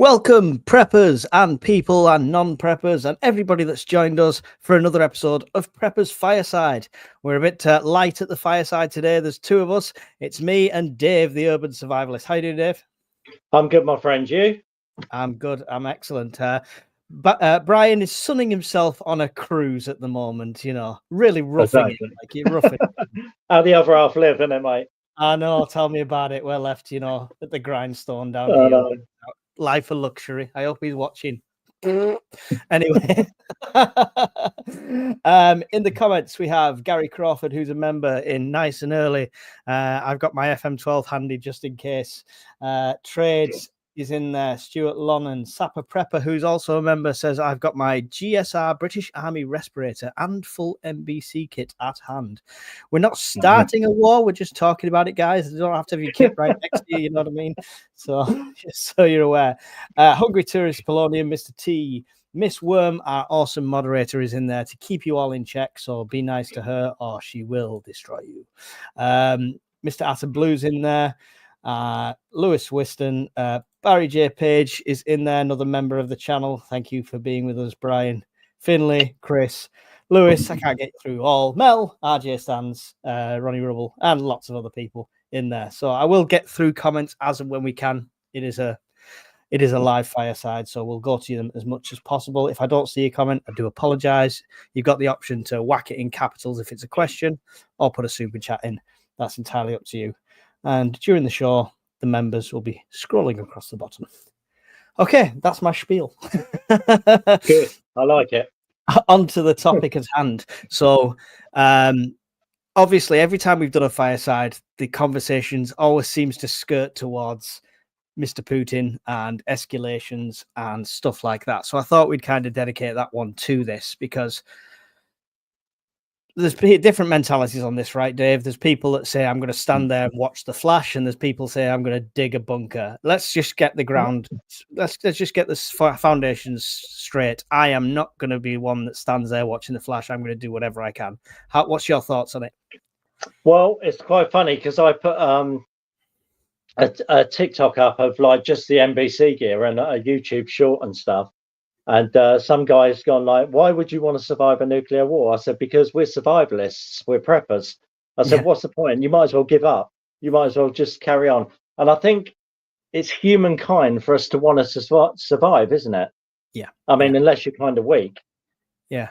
Welcome, preppers and people and non-preppers and everybody that's joined us for another episode of Preppers Fireside. We're a bit light at the fireside today. There's two of us. It's me and Dave, the urban survivalist. How you doing, Dave? I'm good, my friend. You? I'm good. I'm excellent. But Brian is sunning himself on a cruise at the moment, really roughing it. Like you're roughing it. How the other half live, isn't it, mate? I know. Tell me about it. We're left, at the grindstone down here. Life of luxury. I hope he's watching. Anyway, in the comments we have Gary Crawford, who's a member in nice and early. I've got my FM12 handy just in case. Trades is in there. Stuart Lonnan, Sapper Prepper, who's also a member, says I've got my GSR British Army respirator and full MBC kit at hand. We're not starting a war, we're just talking about it, guys. You don't have to have your kit right next to you, you know what I mean? So just so you're aware. Hungry Tourist Polonium, Mr. T, Miss Worm, our awesome moderator, is in there to keep you all in check, so be nice to her or she will destroy you. Mr. Atom Blue's in there. Lewis Whiston, Barry J. Page is in there, another member of the channel. Thank you for being with us, Brian. Finley, Chris, Lewis, I can't get through all. Mel, RJ Stans, Ronnie Rubble, and lots of other people in there. So I will get through comments as and when we can. It is a live fireside, so we'll go to them as much as possible. If I don't see a comment, I do apologize. You've got the option to whack it in capitals if it's a question, or put a super chat in. That's entirely up to you. And during the show, the members will be scrolling across the bottom. Okay, that's my spiel. Good. I like it. On to the topic at hand. So, obviously, every time we've done a fireside, the conversations always seems to skirt towards Mr. Putin and escalations and stuff like that. So I thought we'd kind of dedicate that one to this because there's different mentalities on this, right, Dave? There's people that say, I'm going to stand there and watch the flash, and there's people say, I'm going to dig a bunker. Let's just get the ground. Let's just get the foundations straight. I am not going to be one that stands there watching the flash. I'm going to do whatever I can. What's your thoughts on it? Well, it's quite funny because I put a TikTok up of like just the NBC gear and a YouTube short and stuff. And some guy's gone like, why would you want to survive a nuclear war? I said, because we're survivalists, we're preppers. I said, what's the point? You might as well give up. You might as well just carry on. And I think it's humankind for us to want to survive, isn't it? Yeah. I mean, unless you're kind of weak. Yeah.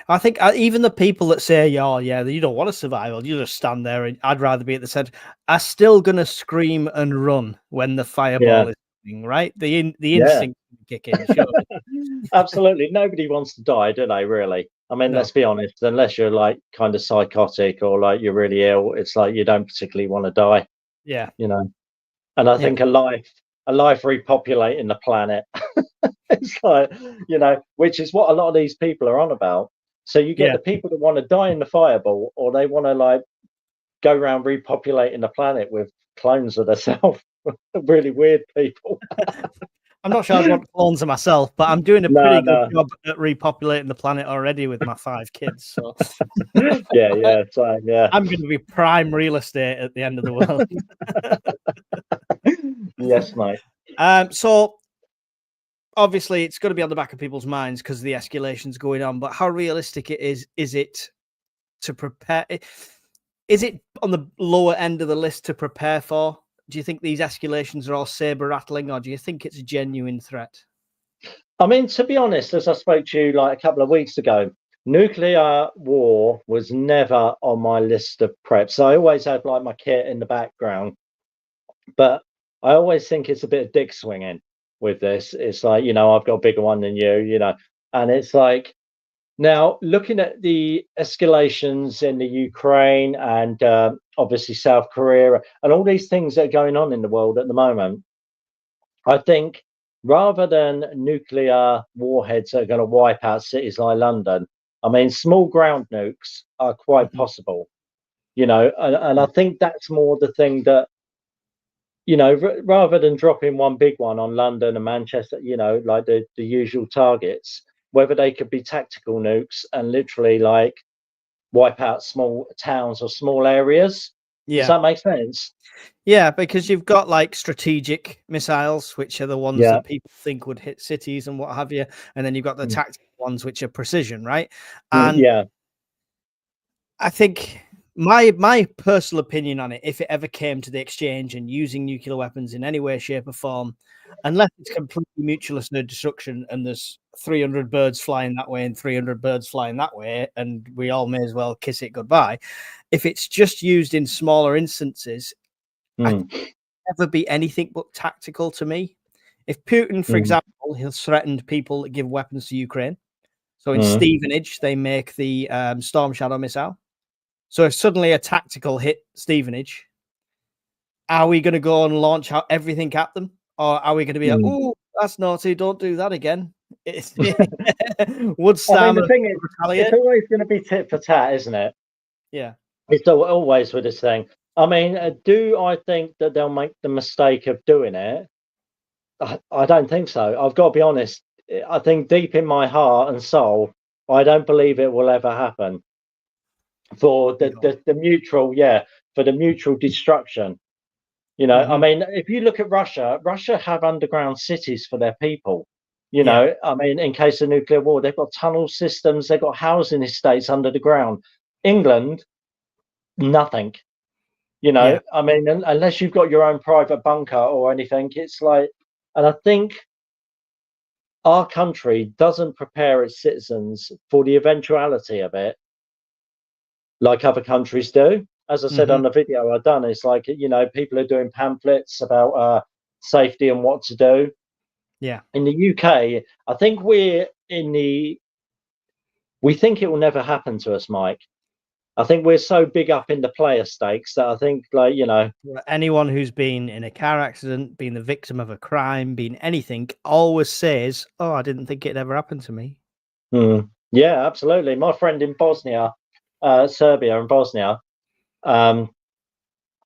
I think even the people that say, oh, yeah, you don't want to survive, you just stand there. And I'd rather be at the center. Are still going to scream and run when the fireball is coming, right? The instinct kick in. Sure. Absolutely. Nobody wants to die, do they, really? I mean, let's be honest, unless you're like kind of psychotic or like you're really ill, it's like you don't particularly want to die. Yeah. And I think a life repopulating the planet, it's like, which is what a lot of these people are on about. So you get the people that want to die in the fireball, or they want to like go around repopulating the planet with clones of themselves. Really weird people. I'm not sure I want clones of myself, but I'm doing a pretty good job at repopulating the planet already with my 5 kids. So yeah. I'm going to be prime real estate at the end of the world. Yes, mate. So obviously it's going to be on the back of people's minds because the escalation's going on, but how realistic it is it to prepare? Is it on the lower end of the list to prepare for? Do you think these escalations are all saber rattling, or do you think it's a genuine threat? I mean, to be honest, as I spoke to you like a couple of weeks ago, nuclear war was never on my list of preps. I always had like my kit in the background, but I always think it's a bit of dick swinging with this. It's like, I've got a bigger one than you, and it's like, now looking at the escalations in the Ukraine and obviously South Korea and all these things that are going on in the world at the moment, I think rather than nuclear warheads that are going to wipe out cities like London, I mean, small ground nukes are quite possible, and I think that's more the thing that, rather than dropping one big one on London and Manchester, like the usual targets, whether they could be tactical nukes and literally like wipe out small towns or small areas. Does that make sense? Yeah, because you've got like strategic missiles, which are the ones that people think would hit cities and what have you, and then you've got the tactical ones, which are precision, right? And I think my personal opinion on it, if it ever came to the exchange and using nuclear weapons in any way, shape, or form, unless it's completely mutualist no destruction and there's 300 birds flying that way and 300 birds flying that way, and we all may as well kiss it goodbye. If it's just used in smaller instances, I think it'll never be anything but tactical to me. If Putin, for example, has threatened people that give weapons to Ukraine. So in Stevenage, they make the Storm Shadow missile. So if suddenly a tactical hit Stevenage, are we going to go and launch out everything at them? Or are we going to be like, oh, that's naughty, don't do that again? Would Sam, I mean, the thing is, it's always going to be tit for tat, isn't it? Yeah. It's always with this thing. I mean, do I think that they'll make the mistake of doing it? I don't think so. I've got to be honest. I think deep in my heart and soul, I don't believe it will ever happen. For the mutual, for the mutual destruction. You know, I mean, if you look at Russia have underground cities for their people. You know, I mean, in case of nuclear war, they've got tunnel systems, they've got housing estates under the ground. England, nothing. You know, I mean, unless you've got your own private bunker or anything, it's like, and I think our country doesn't prepare its citizens for the eventuality of it like other countries do. As I said on the video I've done, it's like, you know, people are doing pamphlets about safety and what to do. Yeah. In the UK, I think we think it will never happen to us, Mike. I think we're so big up in the player stakes that I think, like, you know, anyone who's been in a car accident, been the victim of a crime, been anything, always says, "Oh, I didn't think it ever happened to me." Yeah, absolutely. My friend in Bosnia, Serbia and Bosnia, I've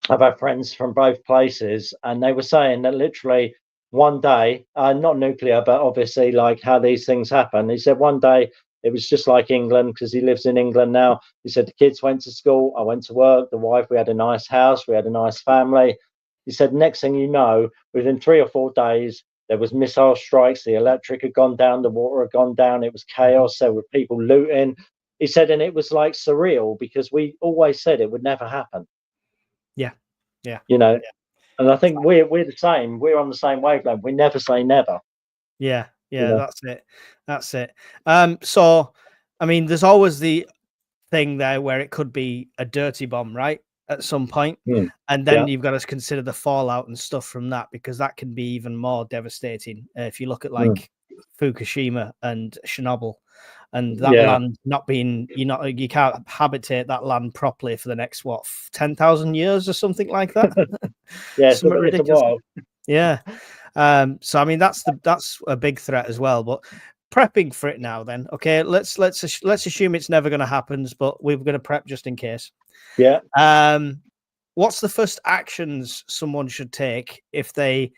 had friends from both places, and they were saying that literally one day, not nuclear, but obviously like how these things happen. He said one day it was just like England, because he lives in England now. He said the kids went to school, I went to work, the wife, we had a nice house, we had a nice family. He said next thing you know, within 3 or 4 days, there was missile strikes, the electric had gone down, the water had gone down, it was chaos, there were people looting. He said, and it was like surreal, because we always said it would never happen. Yeah. You know, and I think we're the same. We're on the same wavelength. We never say never. Yeah, that's it. So, I mean, there's always the thing there where it could be a dirty bomb, right? At some point, and then you've got to consider the fallout and stuff from that, because that can be even more devastating. If you look at like Fukushima and Chernobyl, and that land not being, you can't habitate that land properly for the next 10,000 years or something like that. Something ridiculous. Yeah. So I mean, that's a big threat as well. But prepping for it now, then, okay, let's assume it's never going to happen, but we're going to prep just in case. Yeah. What's the first actions someone should take if they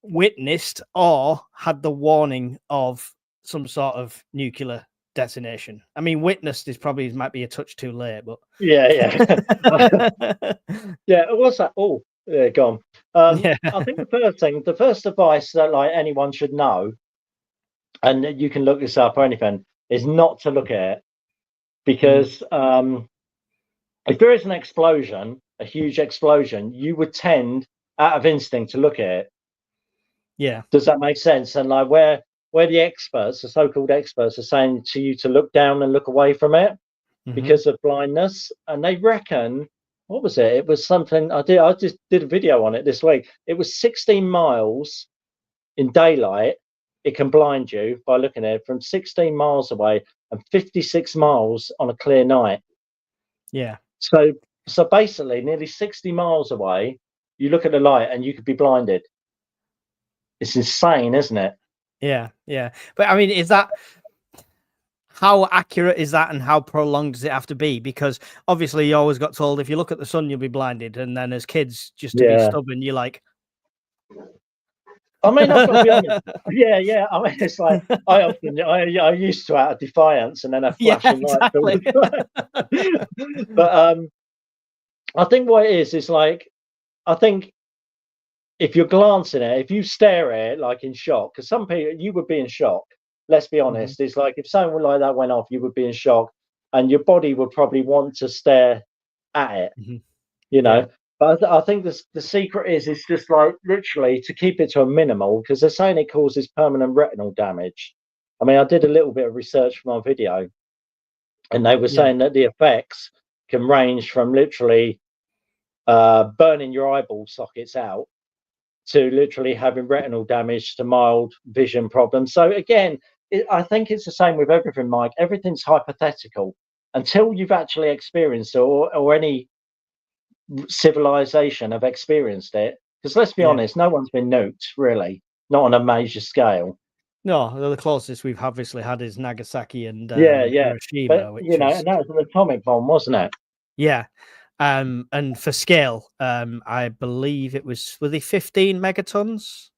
witnessed or had the warning of some sort of nuclear detonation? I mean, witnessed might be a touch too late, but yeah. What's that? Oh, yeah, gone. I think the first advice that like anyone should know, and you can look this up or anything, is not to look at it, because if there is an explosion, a huge explosion, you would tend, out of instinct, to look at it. Yeah. Does that make sense? And like where the experts, the so-called experts, are saying to you to look down and look away from it because of blindness, and they reckon, what was it? It was something I just did a video on it this week. It was 16 miles in daylight. It can blind you by looking at it from 16 miles away, and 56 miles on a clear night. Yeah. So basically, nearly 60 miles away, you look at the light and you could be blinded. It's insane, isn't it? Yeah. But I mean, how accurate is that, and how prolonged does it have to be? Because obviously you always got told if you look at the sun, you'll be blinded. And then as kids, just to be stubborn, you're like, I mean, I've got to be honest. Yeah. I mean, it's like I used to out of defiance, and then a flashing light. But I think what it is like, I think if you're glancing at it, if you stare at it like in shock, because some people, you would be in shock. Let's be Mhm. honest. It's like if something like that went off, you would be in shock, and your body would probably want to stare at it, Mhm. you Yeah. know. But I think the secret is it's just like literally to keep it to a minimal, because they're saying it causes permanent retinal damage. I mean, I did a little bit of research for my video, and they were Yeah. saying that the effects can range from literally burning your eyeball sockets out to literally having retinal damage to mild vision problems. So again, I think it's the same with everything, Mike. Everything's hypothetical until you've actually experienced it, or any civilization have experienced it. Because let's be Yeah. honest, no one's been nuked, really, not on a major scale. No, the closest we've obviously had is Nagasaki and Yeah. But Hiroshima, which you know, is and that was an atomic bomb, wasn't it? yeah. And for scale, I believe it was were they 15 megatons?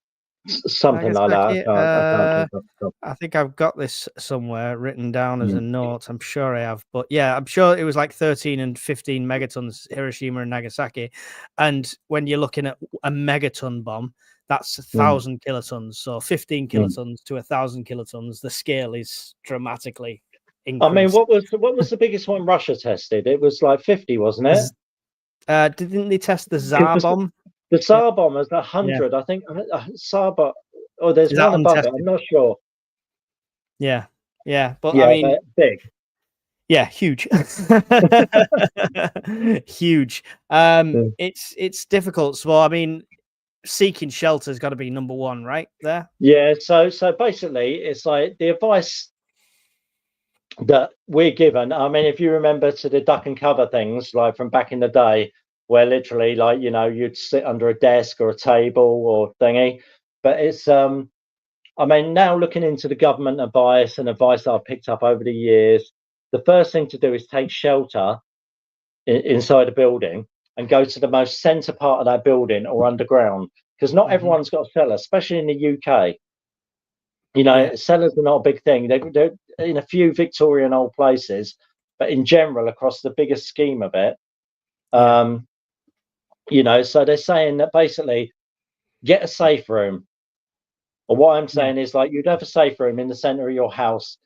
Something like that. Nagasaki. I can't think of the top. I think I've got this somewhere written down as a Mm, note. I'm sure I have, but yeah, I'm sure it was like 13 and 15 megatons, Hiroshima and Nagasaki. And when you're looking at a megaton bomb, that's a mm, 1,000 kilotons. So 15 mm. kilotons to 1,000 kilotons, the scale is dramatically I mean, increased. what was the biggest one Russia tested? It was like 50, wasn't it? Didn't they test the Because Tsar bomb? the Yeah, Tsar bomb is yeah. 100. I think Tsar bomb, or there's Is that one above it. I'm untested? not sure. Yeah, yeah. But I Yeah, mean, but big. yeah, huge. Huge. Mm. It's difficult. So I mean, seeking shelter's got to be number one, right there. Yeah, so basically, it's like the advice that we're given. I mean, if you remember to the duck and cover things, like from back in the day, where literally, like, you know, you'd sit under a desk or a table or thingy. But it's I mean, now looking into the government advice and advice that I've picked up over the years, the first thing to do is take shelter inside a building and go to the most centre part of that building or underground, because not Hmm. everyone's got a cellar, especially in the UK. You Yeah, know, cellars are not a big thing. They're in a few Victorian old places, but in general, across the bigger scheme of it, yeah, um, you know, so they're saying that basically get a safe room. Or what I'm yeah, saying is like you'd have a safe room in the centre of your house.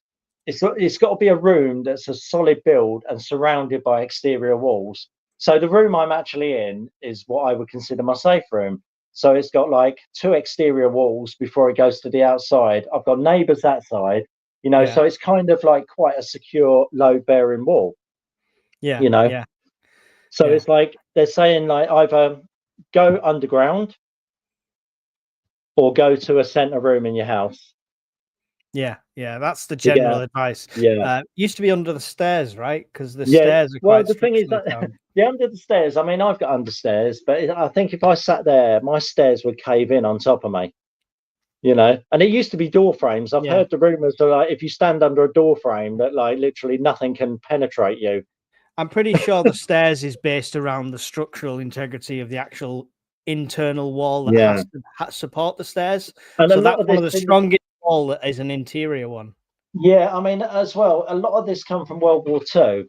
It's got to be a room that's a solid build and surrounded by exterior walls. So the room I'm actually in is what I would consider my safe room. So it's got like two exterior walls before it goes to the outside. I've got neighbours that side, you know, yeah, so it's kind of like quite a secure, load bearing wall, yeah, you know. yeah, So yeah, it's like they're saying like either go underground or go to a centre room in your house yeah, yeah. That's the to get general advice. yeah. Used to be under the stairs, right? Because the Yeah, stairs are well, quite the thing is structurally that sound. the under the stairs. I mean, I've got understairs, but I think if I sat there, my stairs would cave in on top of me. You know, and it used to be door frames. I've Yeah, heard the rumors that like if you stand under a door frame, that like literally nothing can penetrate you. I'm pretty sure the stairs is based around the structural integrity of the actual internal wall that Yeah, has to support the stairs. and a So lot that's of one this of the thing. strongest wall that is an interior one. Yeah, I mean, as well, a lot of this come from World War Two,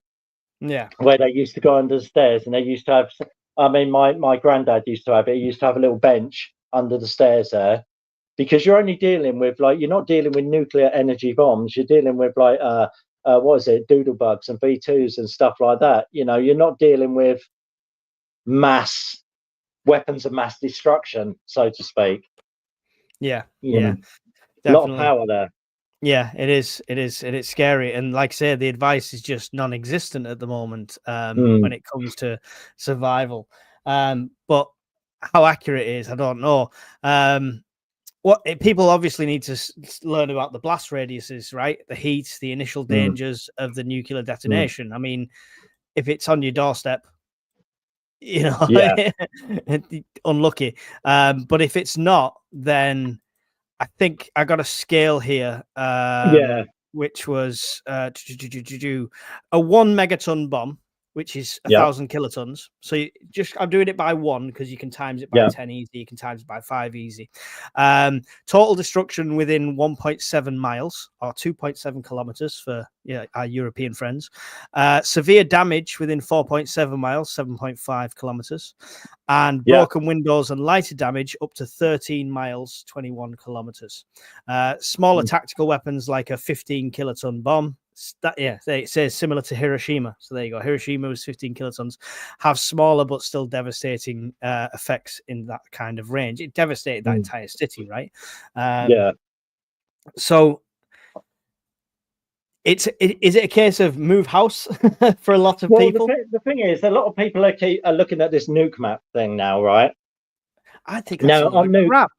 Yeah, where they used to go under the stairs, and they used to have. I mean, my granddad used to have it. He used to have a little bench under the stairs there, because you're only dealing with like you're not dealing with nuclear energy bombs. You're dealing with like what is it, doodle bugs and V2s and stuff like that. You know, you're not dealing with mass weapons of mass destruction, so to speak. yeah, You yeah, know, a lot of definitely. power there. Yeah, it is. It is. It is scary. And like I say, the advice is just non-existent at the moment when Mm, it comes to survival. But how accurate it is, I don't know. People obviously need to learn about the blast radiuses, right? The heat, the initial mm, dangers of the nuclear mm. detonation. I mean, if it's on your doorstep, you know, Yeah, unlucky. But if it's not, then I think I got a scale here, yeah, which was a 1 megaton bomb. which is 1,000 kilotons. So I'm doing it by 1 because you can times it by 10 easy. You can times it by 5 easy. Total destruction within 1.7 miles or 2.7 kilometers for our European friends. Severe damage within 4.7 miles, 7.5 kilometers. And broken windows and lighter damage up to 13 miles, 21 kilometers. Smaller tactical weapons like a 15 kiloton bomb. It says similar to Hiroshima. So there you go. Hiroshima was 15 kilotons, have smaller but still devastating effects in that kind of range. It devastated that entire city, right? So is it a case of move house for a lot of people? The thing is, a lot of people are looking at this nuke map thing now, right? I think that's a lot of crap.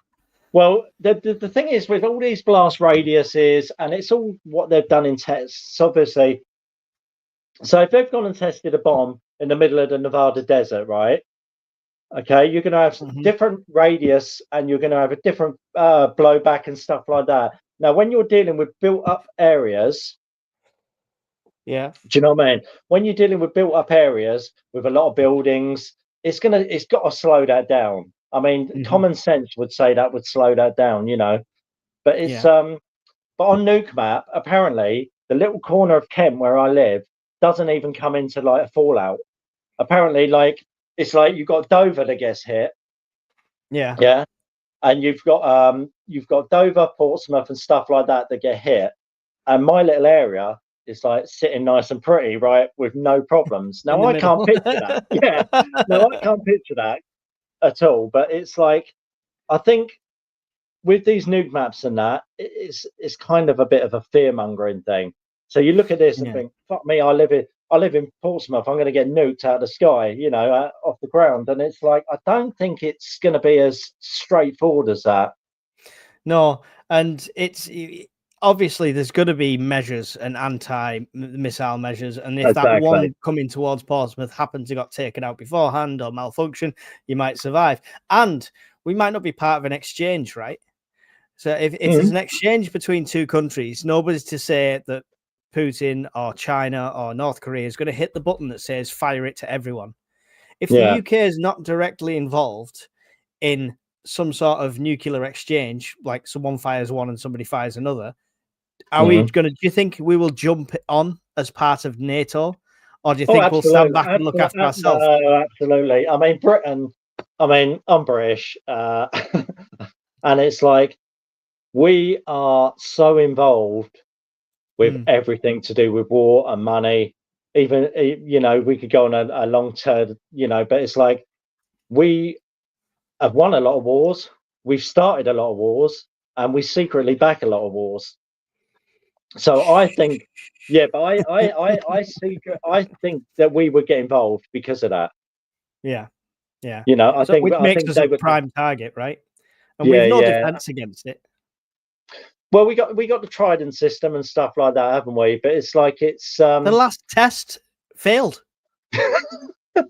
Well, the thing is, with all these blast radiuses, and it's all what they've done in tests, obviously. So if they've gone and tested a bomb in the middle of the Nevada desert, right? Okay, you're going to have some different radius, and you're going to have a different blowback and stuff like that. Now, when you're dealing with built-up areas, do you know what I mean? When you're dealing with built-up areas with a lot of buildings, it's got to slow that down. I mean, common sense would say that would slow that down, but it's but on nuke map, apparently the little corner of Kent where I live doesn't even come into like a fallout. Apparently, like it's like you've got Dover that gets hit, and you've got Dover, Portsmouth, and stuff like that get hit, and my little area is like sitting nice and pretty, right, with no problems. Now I can't picture that. No, I can't picture that at all. But it's like, I think with these nuke maps and that, it's kind of a bit of a fear mongering thing. So you look at this and think, fuck me, I live in Portsmouth, I'm going to get nuked out of the sky, off the ground. And it's like, I don't think it's going to be as straightforward as that. No, and it's obviously there's going to be measures and anti-missile measures, and if that one coming towards Portsmouth happens to got taken out beforehand or malfunction, you might survive. And we might not be part of an exchange, right? So if there's an exchange between two countries, nobody's to say that Putin or China or North Korea is going to hit the button that says fire it to everyone. If the UK is not directly involved in some sort of nuclear exchange, like someone fires one and somebody fires another, do you think we will jump on as part of NATO? Or do you think we'll stand back and look after ourselves? Absolutely. I mean, Britain, I'm British. And it's like, we are so involved with everything to do with war and money. Even, we could go on a long term, but it's like, we have won a lot of wars. We've started a lot of wars, and we secretly back a lot of wars. So I think, but I think that we would get involved because of that. Yeah. I think which makes us a prime target, right? And we've no defense against it. Well, we got the Trident system and stuff like that, haven't we? But it's like the last test failed. The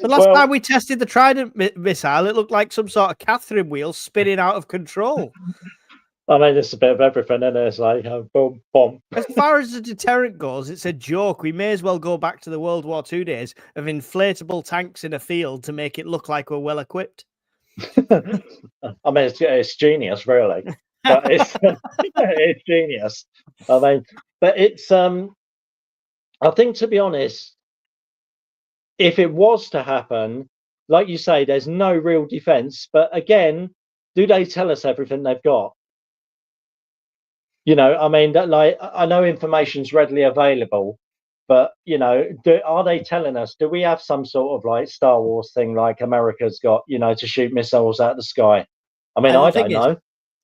last time we tested the Trident missile, it looked like some sort of Catherine wheel spinning out of control. I mean, it's a bit of everything, isn't it? It's like boom, boom. As far as the deterrent goes, it's a joke. We may as well go back to the World War II days of inflatable tanks in a field to make it look like we're well equipped. I mean, it's genius, really. But it's genius. I mean, but it's I think, to be honest, if it was to happen, like you say, there's no real defense. But again, do they tell us everything they've got? I mean, that, like, I know information's readily available, but are they telling us? Do we have some sort of like Star Wars thing like America's got, to shoot missiles out of the sky? I mean, I don't know.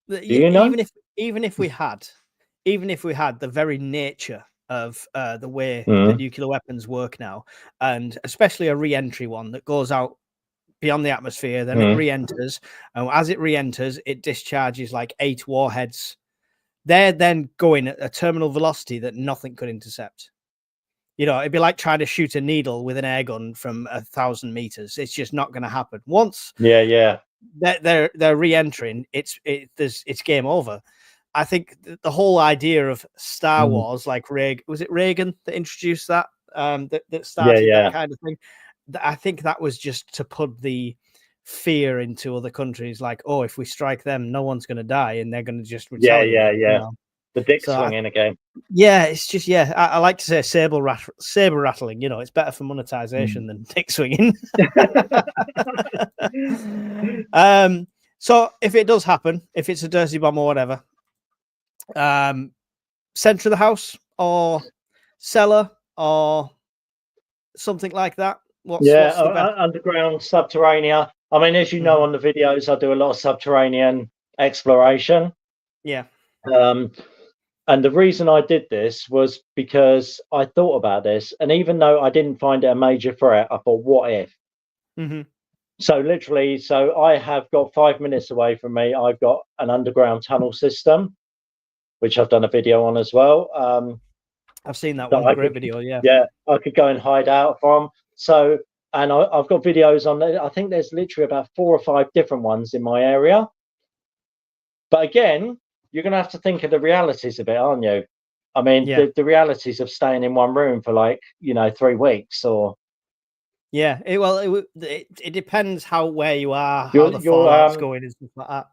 Do you know? Even if we had the very nature of the way the nuclear weapons work now, and especially a re-entry one that goes out beyond the atmosphere, then it re-enters, and as it re-enters, it discharges like 8 warheads. They're then going at a terminal velocity that nothing could intercept. It'd be like trying to shoot a needle with an air gun from 1,000 meters. It's just not going to happen. Once they're re-entering, it's game over. I think the whole idea of Star Wars, like was it Reagan that introduced that? that started Yeah. that kind of thing. I think that was just to put the fear into other countries, like, oh, if we strike them, no one's going to die, and they're going to just retaliate. Yeah. You know? The dick So swinging again. yeah, it's just I like to say saber rattling. You know, it's better for monetization than dick swinging. So if it does happen, if it's a dirty bomb or whatever, center of the house or cellar or something like that. What's the best? Underground, subterranean. I mean, as you know on the videos, I do a lot of subterranean exploration. Yeah. And the reason I did this was because I thought about this, and even though I didn't find it a major threat, I thought, what if? So literally, I have got 5 minutes away from me, I've got an underground tunnel system, which I've done a video on as well. I've seen that one. Great video. Yeah, I could go and hide out from. So, and I've got videos on there. I think there's literally about 4 or 5 different ones in my area. But again, you're going to have to think of the realities of it, aren't you? I mean, the realities of staying in one room for 3 weeks or. Yeah, it depends where you are, how the fallout's going and stuff like that.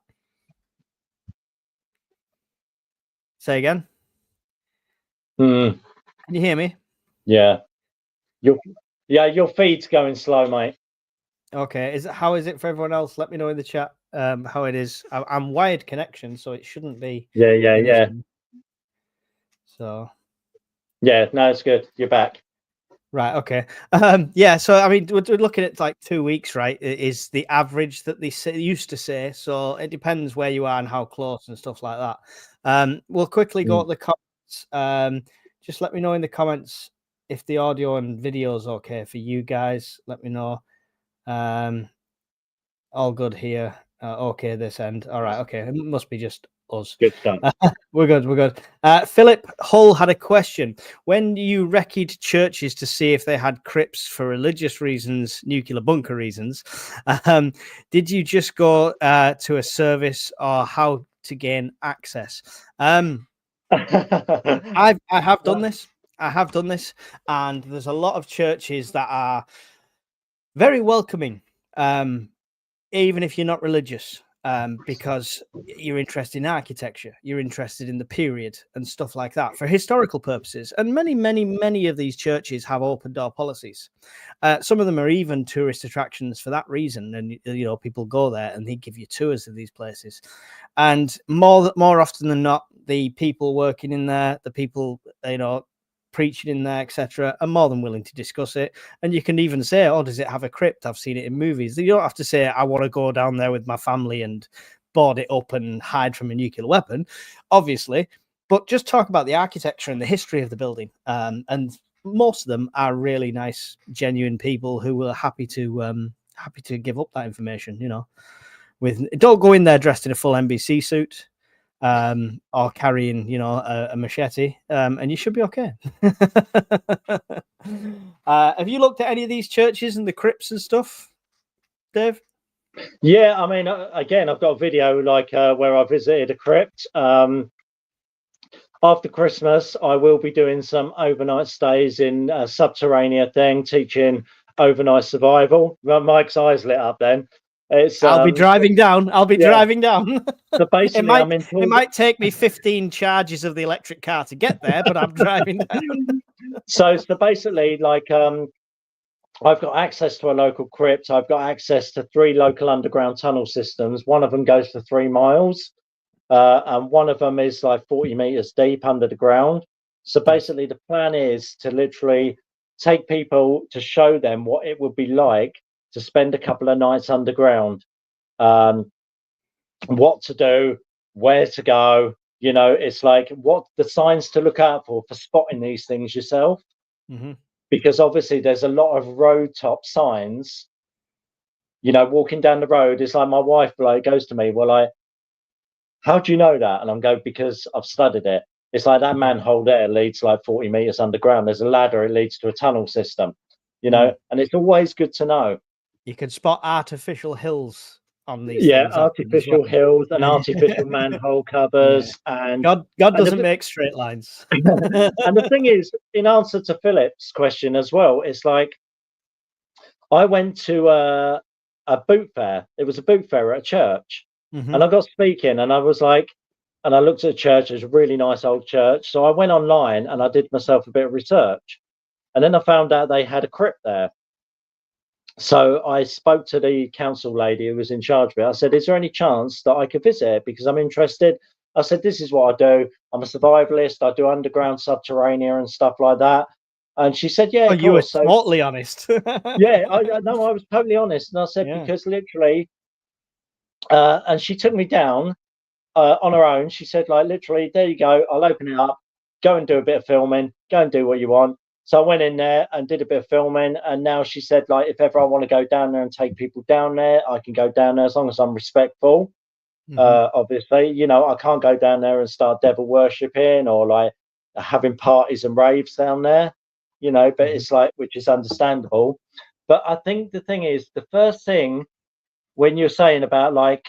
Say again. Can you hear me? Yeah. Your feed's going slow, mate. Okay. How is it for everyone else? Let me know in the chat how it is. I'm wired connection, so it shouldn't be. Yeah. So. Yeah, no, it's good. You're back. Right. Okay. Yeah. So I mean, we're looking at like 2 weeks, right? Is the average that they used to say. So it depends where you are and how close and stuff like that. We'll quickly go to the comments. Just let me know in the comments if the audio and video is okay for you guys. Let me know. All good here. Okay, this end. All right. Okay. It must be just us. Good stuff. We're good. Philip Hull had a question. When you wrecked churches to see if they had crypts for religious reasons, nuclear bunker reasons, did you just go to a service or how to gain access? I have done this. And there's a lot of churches that are very welcoming, even if you're not religious. Because you're interested in architecture, you're interested in the period and stuff like that for historical purposes. And many of these churches have open door policies. Some of them are even tourist attractions for that reason. And, people go there and they give you tours of these places. And more often than not, the people working in there, the people, preaching in there, etc., are more than willing to discuss it. And you can even say, oh, does it have a crypt? I've seen it in movies. You don't have to say, I want to go down there with my family and board it up and hide from a nuclear weapon, obviously, but just talk about the architecture and the history of the building. And most of them are really nice, genuine people who are happy to give up that information. Don't go in there dressed in a full NBC suit. Or carrying, a machete, and you should be okay. Have you looked at any of these churches and the crypts and stuff, Dave? Yeah, I mean, again, I've got a video where I visited a crypt. After Christmas, I will be doing some overnight stays in a subterranean thing, teaching overnight survival. Mike's eyes lit up then. I'll be driving down. Driving down. So basically, it might take me 15 charges of the electric car to get there, but I'm driving down. So basically, I've got access to a local crypt. I've got access to 3 local underground tunnel systems. One of them goes for 3 miles, and one of them is 40 meters deep under the ground. So basically, the plan is to literally take people to show them what it would be like to spend a couple of nights underground, what to do, where to go. It's what the signs to look out for spotting these things yourself. Because obviously there's a lot of road top signs. Walking down the road, it's like my wife goes to me, well, how do you know that? And I'm going, because I've studied it. It's like that manhole there leads 40 meters underground. There's a ladder, it leads to a tunnel system, and it's always good to know. You can spot artificial hills on these things often as well. artificial hills and artificial hills and artificial manhole covers. And God doesn't make straight lines. And the thing is, in answer to Philip's question as well, it's like I went to a boot fair. It was a boot fair at a church, and I got speaking, and I was like, and I looked at the church. It was a really nice old church. So I went online and I did myself a bit of research, and then I found out they had a crypt there. So I spoke to the council lady who was in charge of it. I said, "Is there any chance that I could visit it? Because I'm interested." I said, "This is what I do. I'm a survivalist. I do underground, subterranean, and stuff like that." And she said, "Yeah, of you were course." So, totally honest. yeah, I was totally honest, and I said because literally, and she took me down on her own. She said, like, literally, there you go. I'll open it up. Go and do a bit of filming. Go and do what you want. So I went in there and did a bit of filming, and now she said, like, if ever I want to go down there and take people down there, I can go down there as long as I'm respectful. Obviously, you know, I can't go down there and start devil worshipping or like having parties and raves down there, you know, but it's like, which is understandable. But I think the thing is, the first thing when you're saying about like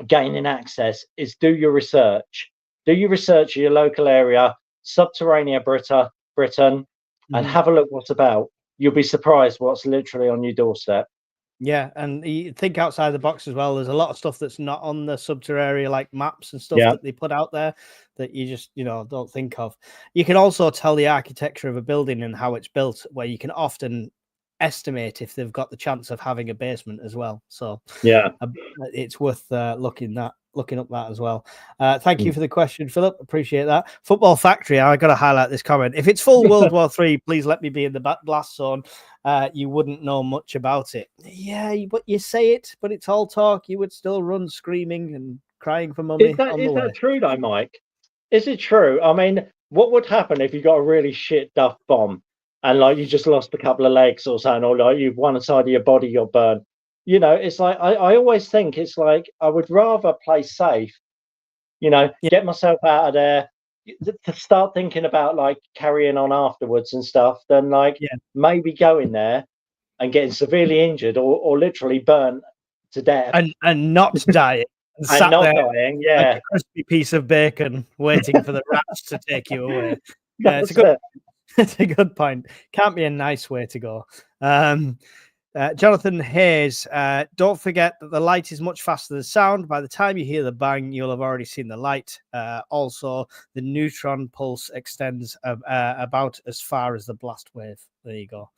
gaining access is do your research. Do your research in your local area, subterranean Britain, and have a look what's about. You'll be surprised what's literally on your doorstep. Yeah, and you think outside the box as well. There's a lot of stuff that's not on the subterranean, like maps and stuff that they put out there that you just, you know, don't think of. You can also tell the architecture of a building and how it's built, where you can often estimate if they've got the chance of having a basement as well. So yeah, it's worth looking up that as well. Thank you for the question, Philip. Appreciate that. Football Factory, I got to highlight this comment. If it's full World War III, please let me be in the blast zone. You wouldn't know much about it. Yeah, but you say it, but it's all talk. You would still run screaming and crying for mummy. Is that true though, Mike? Is it true? I mean, what would happen if you got a really shit duff bomb and like you just lost a couple of legs or something, or like you've one side of your body got burned? You know, it's like I always think it's like I would rather play safe, you know, get myself out of there, to start thinking about like carrying on afterwards and stuff, than like maybe going there and getting severely injured or literally burnt to death and not dying. And not dying, like a crispy piece of bacon waiting for the rats to take you away. Yeah, it's a good point. Can't be a nice way to go. Jonathan Hayes, don't forget that the light is much faster than sound. By the time you hear the bang, you'll have already seen the light. Also, the neutron pulse extends about as far as the blast wave. There you go.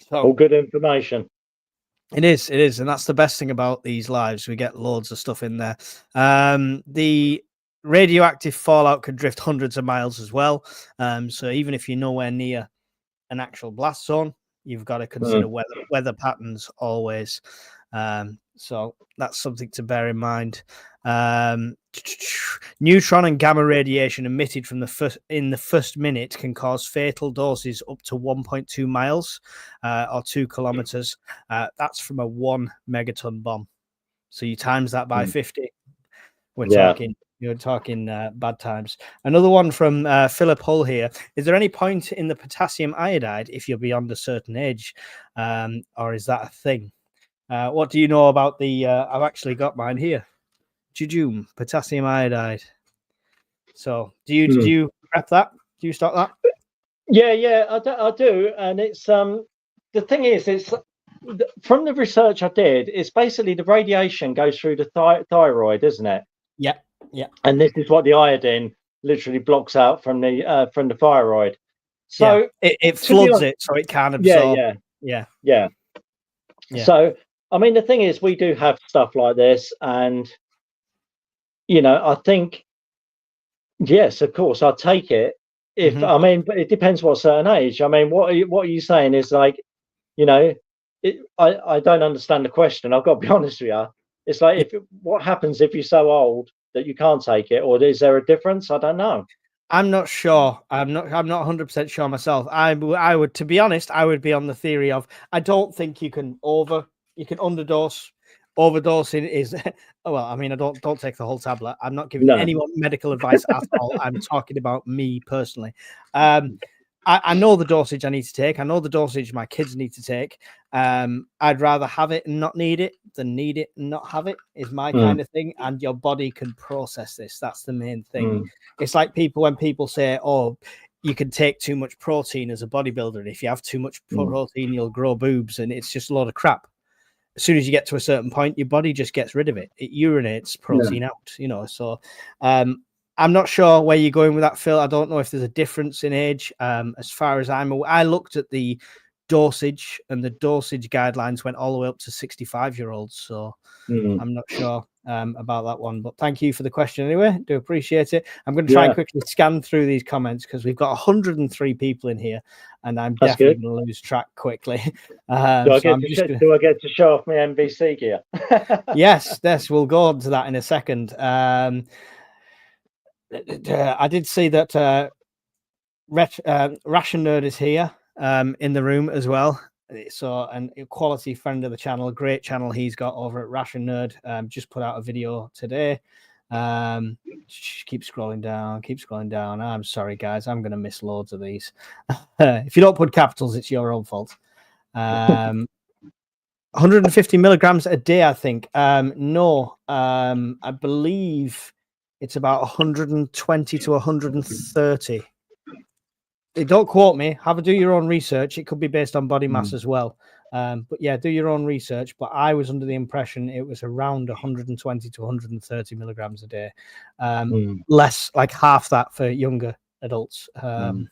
So, all good information. It is, and that's the best thing about these lives. We get loads of stuff in there. The radioactive fallout can drift hundreds of miles as well. So even if you're nowhere near an actual blast zone, you've got to consider weather patterns always. So that's something to bear in mind. Neutron and gamma radiation emitted from in the first minute can cause fatal doses up to 1.2 miles or 2 kilometers. That's from a 1 megaton bomb. So you times that by 50. You're talking bad times. Another one from Philip Hull here. Is there any point in the potassium iodide if you're beyond a certain age? Or is that a thing? What do you know about the... I've actually got mine here. Jujum, potassium iodide. So do you prep that? Do you stock that? Yeah, I do. And it's the thing is, it's from the research I did, it's basically the radiation goes through the thyroid, isn't it? Yeah. And this is what the iodine literally blocks out from the thyroid. So it floods it so it can absorb. Yeah. So I mean, the thing is, we do have stuff like this, and you know, I think yes, of course, I'll take it. If I mean, but it depends what certain age. I mean, what are you saying is like, you know, I don't understand the question. I've got to be honest with you. It's like, what happens if you're so old that you can't take it, or is there a difference? I don't know. I'm not sure. I'm not 100% sure myself. I would, to be honest, I would be on the theory of I don't think you can underdose. Overdosing is well. I mean, I don't take the whole tablet. I'm not giving anyone medical advice at all. I'm talking about me personally. I know the dosage I need to take. I know the dosage my kids need to take. I'd rather have it and not need it than need it and not have it, is my kind of thing. And your body can process this. That's the main thing. It's like when people say, oh, you can take too much protein as a bodybuilder, and if you have too much protein, you'll grow boobs, and it's just a lot of crap. As soon as you get to a certain point, your body just gets rid of it. It urinates protein out, you know. So I'm not sure where you're going with that, Phil. I don't know if there's a difference in age. As far as I'm aware, I looked at the dosage, and the dosage guidelines went all the way up to 65-year-olds. So I'm not sure about that one. But thank you for the question anyway. Do appreciate it. I'm going to try and quickly scan through these comments because we've got 103 people in here, and I'm definitely going to lose track quickly. Do I get to show off my NBC gear? Yes, we'll go on to that in a second. I did see that Ration Nerd is here in the room as well. So, an quality friend of the channel, great channel he's got over at Ration Nerd. Just put out a video today. Keep scrolling down. I'm sorry, guys. I'm going to miss loads of these. If you don't put capitals, it's your own fault. 150 milligrams a day, I think. No, I believe it's about 120 to 130. Don't quote me. Do your own research. It could be based on body mass as well. But yeah, do your own research. But I was under the impression it was around 120 to 130 milligrams a day. Less, like half that for younger adults. So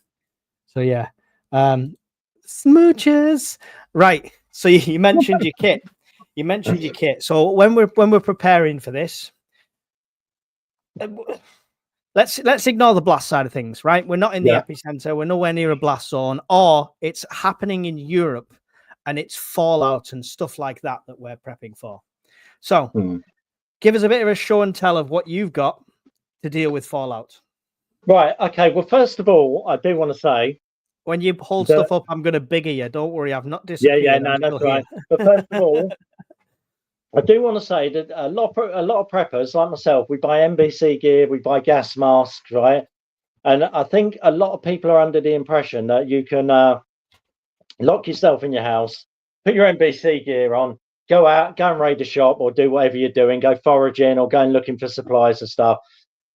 yeah. Smooches. Right. So you mentioned your kit. So when we're preparing for this, let's ignore the blast side of things, right? We're not in the epicenter. We're nowhere near a blast zone, or it's happening in Europe and it's fallout and stuff like that we're prepping for. So give us a bit of a show and tell of what you've got to deal with fallout. Right. Okay. Well, first of all, I do want to say, when you hold stuff up, I'm going to bigger you. Don't worry. I've not disappeared. Yeah. No, that's right. But first of all, I do want to say that a lot of preppers like myself, we buy NBC gear, we buy gas masks, right? And I think a lot of people are under the impression that you can lock yourself in your house, put your NBC gear on, go out, go and raid the shop, or do whatever you're doing, go foraging or going looking for supplies and stuff,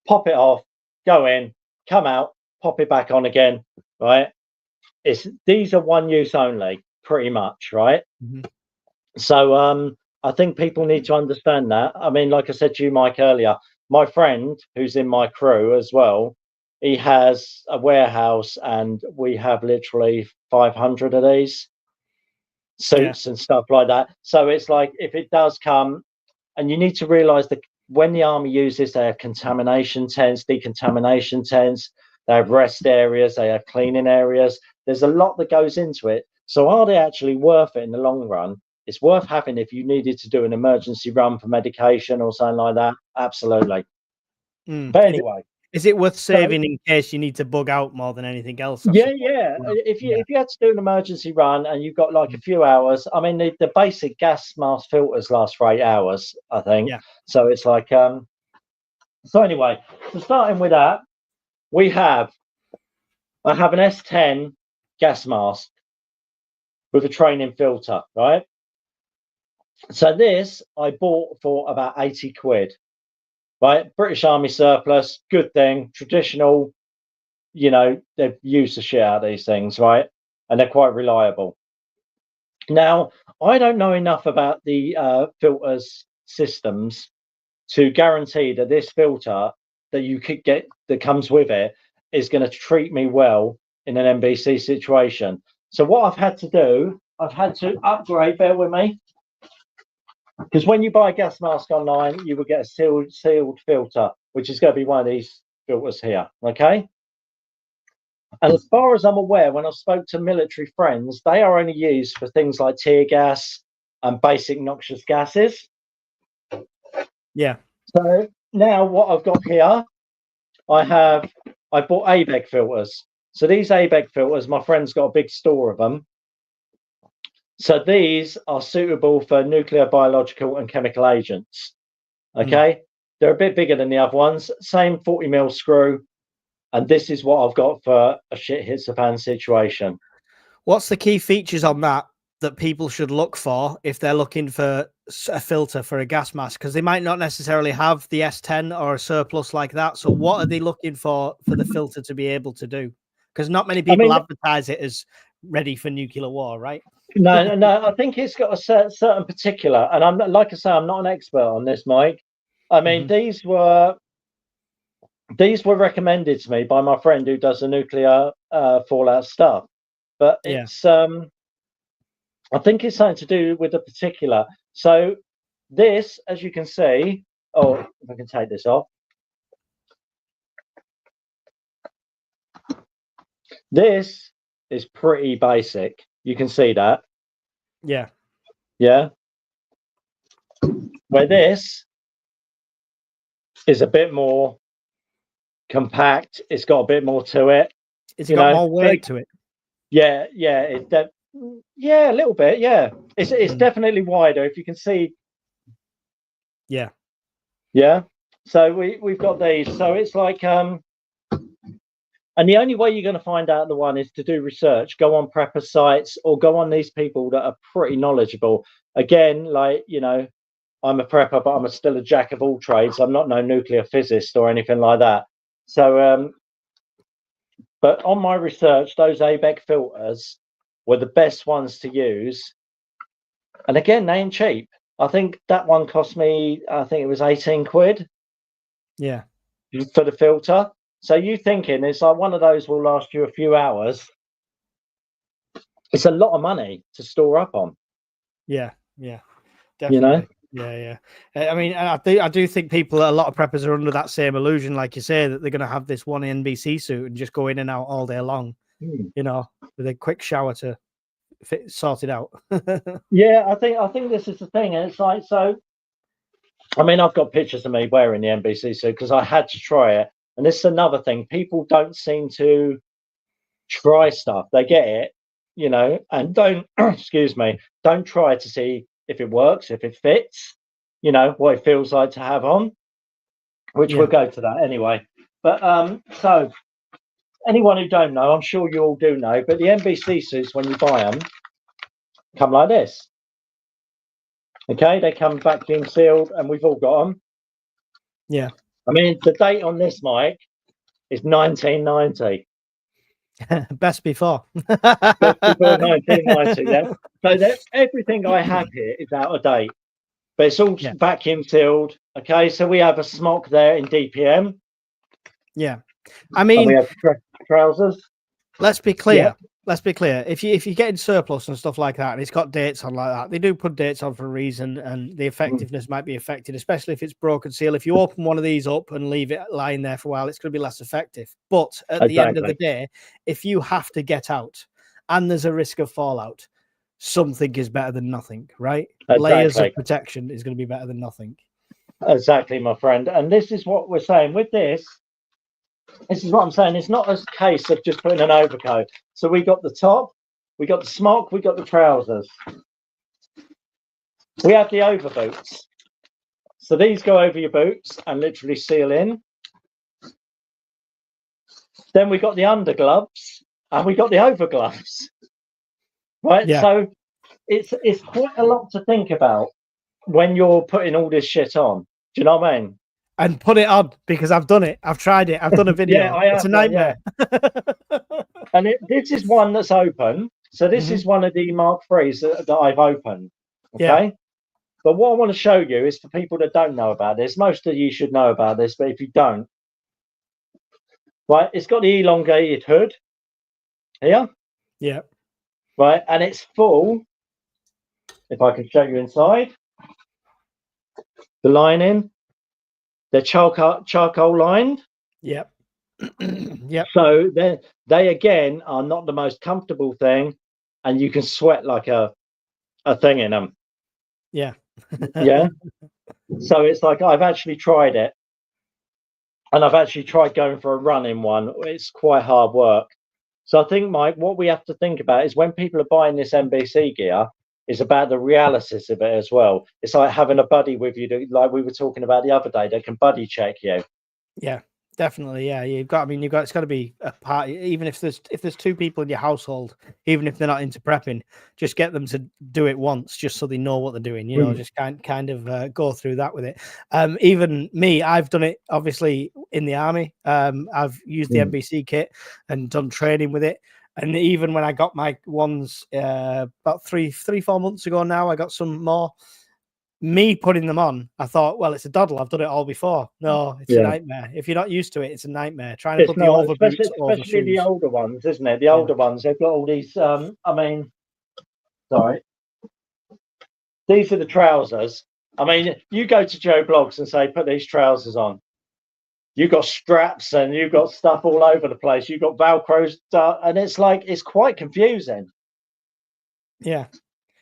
pop it off, go in, come out, pop it back on again, right? These are one use only, pretty much, right? So I think people need to understand that. I mean, like I said to you, Mike, earlier, my friend who's in my crew as well, he has a warehouse and we have literally 500 of these suits and stuff like that. So it's like, if it does come, and you need to realize that when the army uses, they have contamination tents, decontamination tents, they have rest areas, they have cleaning areas. There's a lot that goes into it. So are they actually worth it in the long run? It's worth having if you needed to do an emergency run for medication or something like that. Absolutely. But anyway, is it worth saving in case you need to bug out more than anything else? Yeah. If you had to do an emergency run and you've got like a few hours, I mean, the basic gas mask filters last for 8 hours, I think. Yeah. So it's like so anyway, so starting with that, I have an S10 gas mask with a training filter, right? So this I bought for about 80 quid, right? British Army surplus, good thing, traditional, you know, they've used the shit out of these things, right? And they're quite reliable. Now, I don't know enough about the filters systems to guarantee that this filter that you could get that comes with it is going to treat me well in an NBC situation. So what I've had to do, I've had to upgrade, bear with me, because when you buy a gas mask online, you will get a sealed filter, which is going to be one of these filters here, okay? And as far as I'm aware, when I spoke to military friends, they are only used for things like tear gas and basic noxious gases. Yeah. So now what I've got here, I bought ABEG filters. So these ABEG filters, my friend's got a big store of them. So these are suitable for nuclear, biological, and chemical agents. Okay, they're a bit bigger than the other ones. Same 40mm screw. And this is what I've got for a shit hits the fan situation. What's the key features on that people should look for if they're looking for a filter for a gas mask? Because they might not necessarily have the S10 or a surplus like that. So what are they looking for the filter to be able to do? Because not many people advertise it as ready for nuclear war, right? No, I think it's got a certain particular, and I'm not, like I say, I'm not an expert on this, Mike. I mean, these were recommended to me by my friend who does the nuclear fallout stuff, but it's I think it's something to do with the particular. So this, as you can see, if I can take this off, this is pretty basic. You can see that. Yeah. Where this is a bit more compact, it's got a bit more to it. It's got more weight to it. Yeah, a little bit. Yeah, it's definitely wider. If you can see. Yeah. So we've got these. So it's like and the only way you're going to find out the one is to do research. Go on prepper sites or go on these people that are pretty knowledgeable. Again, like, you know, I'm a prepper, but I'm still a jack of all trades. I'm not no nuclear physicist or anything like that. So, but on my research, those ABEC filters were the best ones to use. And again, they ain't cheap. I think that one cost me, I think it was 18 quid. Yeah. For the filter. So you thinking it's like one of those will last you a few hours. It's a lot of money to store up on. Yeah, definitely. You know? Yeah. I mean, I do think a lot of preppers are under that same illusion, like you say, that they're going to have this one NBC suit and just go in and out all day long, you know, with a quick shower to sort it out. Yeah, I think this is the thing, and it's like, so I mean, I've got pictures of me wearing the NBC suit because I had to try it. And this is another thing. People don't seem to try stuff. They get it, you know, and don't, excuse me, don't try to see if it works, if it fits, you know, what it feels like to have on, which we'll go to that anyway. But so anyone who don't know, I'm sure you all do know, but the NBC suits, when you buy them, come like this. Okay, they come vacuum sealed, and we've all got them. Yeah. I mean, the date on this, Mike, is 1990. Best before. Best before 1990, yeah. So everything I have here is out of date, but it's all vacuum sealed. Okay, so we have a smock there in DPM. Yeah, I mean, and we have trousers. Let's be clear. Yeah. Let's be clear. If you're getting surplus and stuff like that, and it's got dates on like that, they do put dates on for a reason, and the effectiveness might be affected, especially if it's broken seal. If you open one of these up and leave it lying there for a while, it's going to be less effective. But at the end of the day, if you have to get out and there's a risk of fallout, something is better than nothing, right? Layers of protection is going to be better than nothing. Exactly, my friend. And this is what we're saying with this. This is what I'm saying. It's not a case of just putting an overcoat. So we got the top, we got the smock, we got the trousers. We have the over boots. So these go over your boots and literally seal in. Then we got the undergloves and we got the overgloves. Right? Yeah. So it's quite a lot to think about when you're putting all this shit on. Do you know what I mean? And put it on, because I've done it. I've tried it. I've done a video. Yeah, it's a nightmare. And this is one that's open. So this is one of the Mark IIIs that I've opened. Okay. Yeah. But what I want to show you is for people that don't know about this. Most of you should know about this, but if you don't, right, it's got the elongated hood here. Yeah. Right, and it's full. If I can show you inside, the lining. They're charcoal lined. Yep. Yep. So they again are not the most comfortable thing, and you can sweat like a thing in them. Yeah. Yeah. So it's like I've actually tried it, and I've actually tried going for a run in one. It's quite hard work. So I think, Mike, what we have to think about is when people are buying this NBC gear, it's about the realities of it as well. It's like having a buddy with you, like we were talking about the other day, that can buddy check you. Yeah, Definitely, yeah. You've got. It's got to be a party. Even if there's two people in your household, even if they're not into prepping, just get them to do it once, just so they know what they're doing. Just kind of go through that with it. Even me, I've done it obviously in the army. I've used the NBC kit and done training with it. And even when I got my ones about 3-4 months ago now, I got some more. Me putting them on, I thought, well, it's a doddle. I've done it all before. No, it's a nightmare. If you're not used to it, it's a nightmare. Trying to put the over boots over shoes. Especially the older ones, isn't it? The older ones, they've got all these. Sorry, these are the trousers. I mean, you go to Joe Blogs and say, put these trousers on. You've got straps and you've got stuff all over the place. You've got Velcro stuff, and it's quite confusing. Yeah.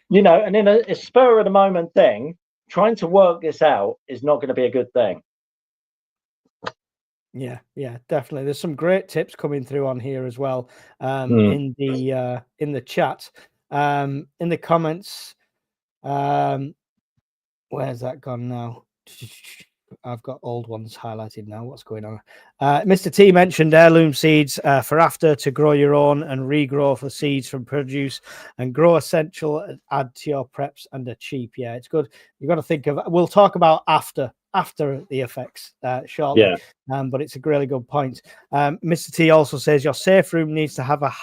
And in a spur of the moment thing, trying to work this out is not going to be a good thing. Yeah, definitely. There's some great tips coming through on here as well. In the chat, in the comments. Where's that gone now? I've got old ones highlighted now. What's going on? Mr. T mentioned heirloom seeds for after to grow your own and regrow for seeds from produce and grow essential. Add to your preps and are cheap. Yeah, it's good. You've got to think of. We'll talk about after the effects shortly. But it's a really good point. Mr. T also says your safe room needs to have a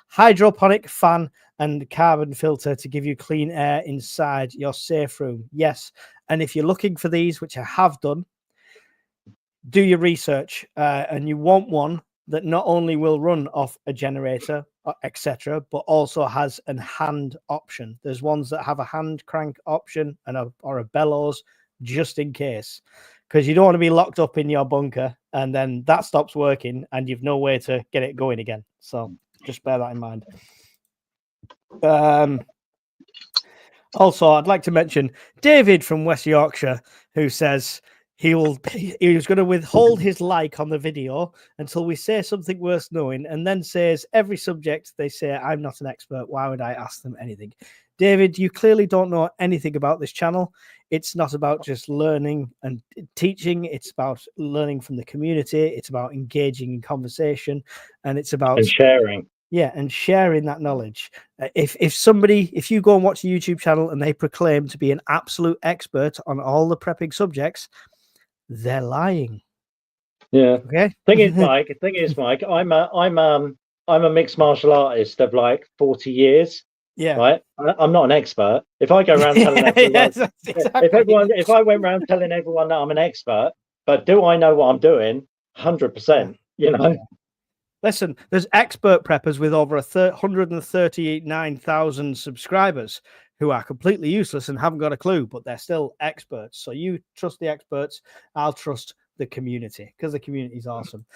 hydroponic fan and carbon filter to give you clean air inside your safe room. Yes. And if you're looking for these, which I have done, do your research and you want one that not only will run off a generator, etc., but also has a hand option. There's ones that have a hand crank option or a bellows just in case, because you don't want to be locked up in your bunker and then that stops working and you've no way to get it going again. So just bear that in mind. Also, I'd like to mention David from West Yorkshire, who says he was going to withhold his like on the video until we say something worth knowing, and then says every subject they say, I'm not an expert. Why would I ask them anything? David, you clearly don't know anything about this channel. It's not about just learning and teaching. It's about learning from the community. It's about engaging in conversation, and it's about sharing. Yeah, and sharing that knowledge. If you go and watch a YouTube channel and they proclaim to be an absolute expert on all the prepping subjects, they're lying. Yeah. Okay. Thing is, Mike, I'm a mixed martial artist of like 40 years. Yeah. Right. I'm not an expert. If I go around telling everyone, if I went around telling everyone that I'm an expert, but do I know what I'm doing? 100%. Yeah. Listen, there's expert preppers with over 139,000 subscribers who are completely useless and haven't got a clue, but they're still experts. So you trust the experts. I'll trust the community because the community is awesome.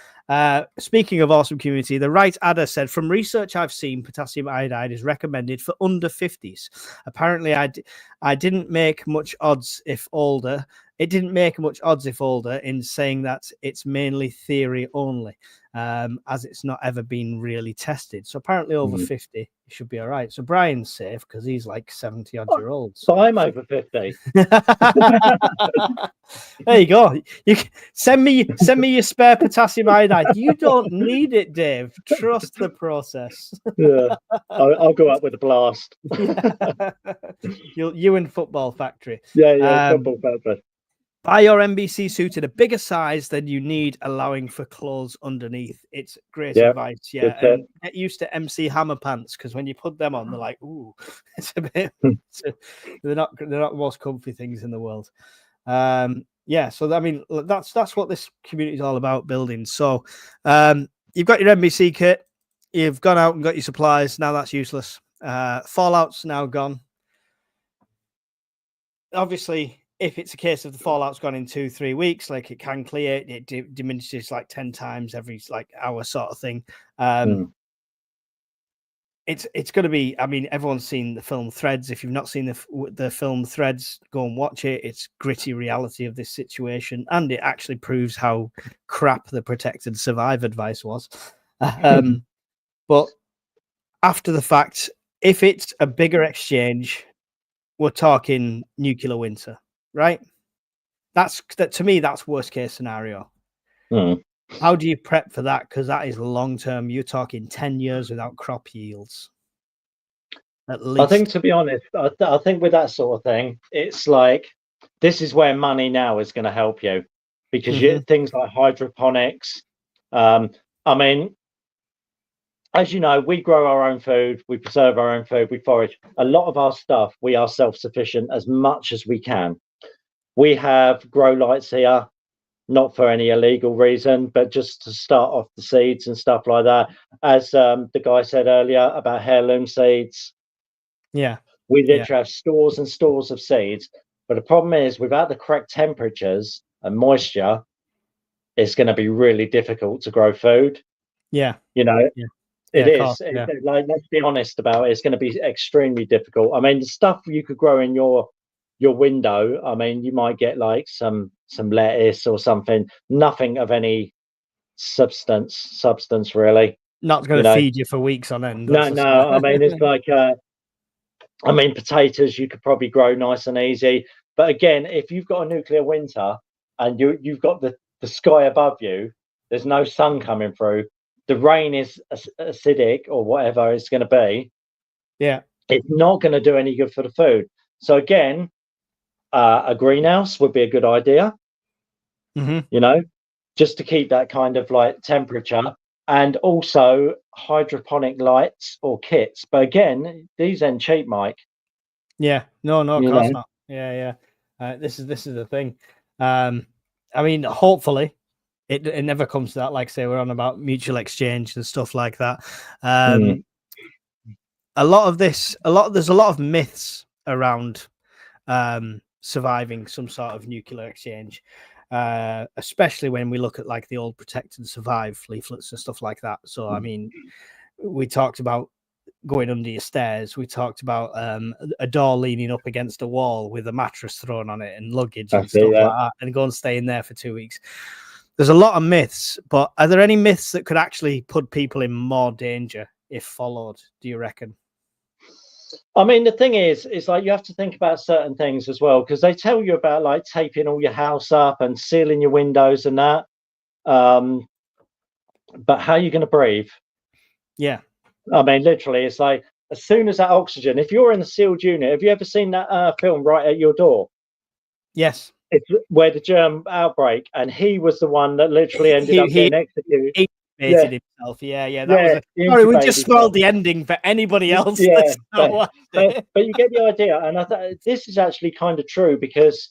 Speaking of awesome community, the Right Adder said, from research I've seen, potassium iodide is recommended for under 50s. Apparently, I didn't make much odds if older. It didn't make much odds if older in saying that it's mainly theory only, as it's not ever been really tested. So apparently over 50, it should be all right. So Brian's safe because he's like 70-odd-year-old. So I'm over 50. There you go. You send me your spare potassium iodide. You don't need it, Dave. Trust the process. Yeah, I'll go up with a blast. You and Football Factory. Yeah, Football Factory. Buy your NBC suit in a bigger size than you need, allowing for clothes underneath. It's great advice. Yeah, and get used to MC Hammer pants because when you put them on, they're like, ooh, it's a bit. They're not the most comfy things in the world. Yeah, so I mean that's what this community is all about, building. So you've got your NBC kit, you've gone out and got your supplies. Now that's useless. Fallout's now gone. Obviously, if it's a case of the fallout's gone in 2-3 weeks, like it can clear, it diminishes like 10 times every like hour sort of thing. It's going to be, I mean, everyone's seen the film Threads. If you've not seen the film Threads, go and watch it. It's gritty reality of this situation, and it actually proves how crap the protect and survive advice was. But after the fact, if it's a bigger exchange, we're talking nuclear winter. Right? To me, that's worst case scenario. Mm. How do you prep for that? Because that is long term. You're talking 10 years without crop yields. At least. I think, to be honest, I think with that sort of thing, it's like this is where money now is going to help you, because things like hydroponics. I mean, as you know, we grow our own food, we preserve our own food, we forage. A lot of our stuff, we are self-sufficient as much as we can. We have grow lights here, not for any illegal reason, but just to start off the seeds and stuff like that. As the guy said earlier about heirloom seeds. Yeah. We literally have stores and stores of seeds. But the problem is, without the correct temperatures and moisture, it's going to be really difficult to grow food. Yeah. You know, yeah. it is. Yeah. Like, let's be honest about it. It's going to be extremely difficult. I mean, the stuff you could grow in your window, I mean, you might get like some lettuce or something. Nothing of any substance really. Not going to feed you for weeks on end. No. I mean, it's like I mean, potatoes you could probably grow nice and easy. But again, if you've got a nuclear winter and you've got the sky above you, there's no sun coming through, the rain is acidic or whatever it's going to be. Yeah. It's not going to do any good for the food. So again, a greenhouse would be a good idea, you know, just to keep that kind of like temperature, and also hydroponic lights or kits. But again, these ain't cheap, Mike. Yeah, no, of course not. Yeah. This is the thing. I mean, hopefully it never comes to that. Like say, we're on about mutual exchange and stuff like that. There's a lot of myths around surviving some sort of nuclear exchange, especially when we look at like the old Protect and Survive leaflets and stuff like that. So I mean, we talked about going under your stairs. We talked about a door leaning up against a wall with a mattress thrown on it and luggage and stuff like that, and go and stay in there for 2 weeks. There's a lot of myths, but are there any myths that could actually put people in more danger if followed, do you reckon? I mean, the thing is like you have to think about certain things as well, because they tell you about like taping all your house up and sealing your windows and that. But how are you going to breathe? Yeah. I mean, literally, it's like as soon as that oxygen, if you're in a sealed unit, have you ever seen that film Right at Your Door? Yes. It's where the germ outbreak, and he was the one that literally ended up getting executed. He himself. Yeah. That was sorry, we just spoiled the ending for anybody else. Yeah, but you get the idea, and I thought this is actually kind of true, because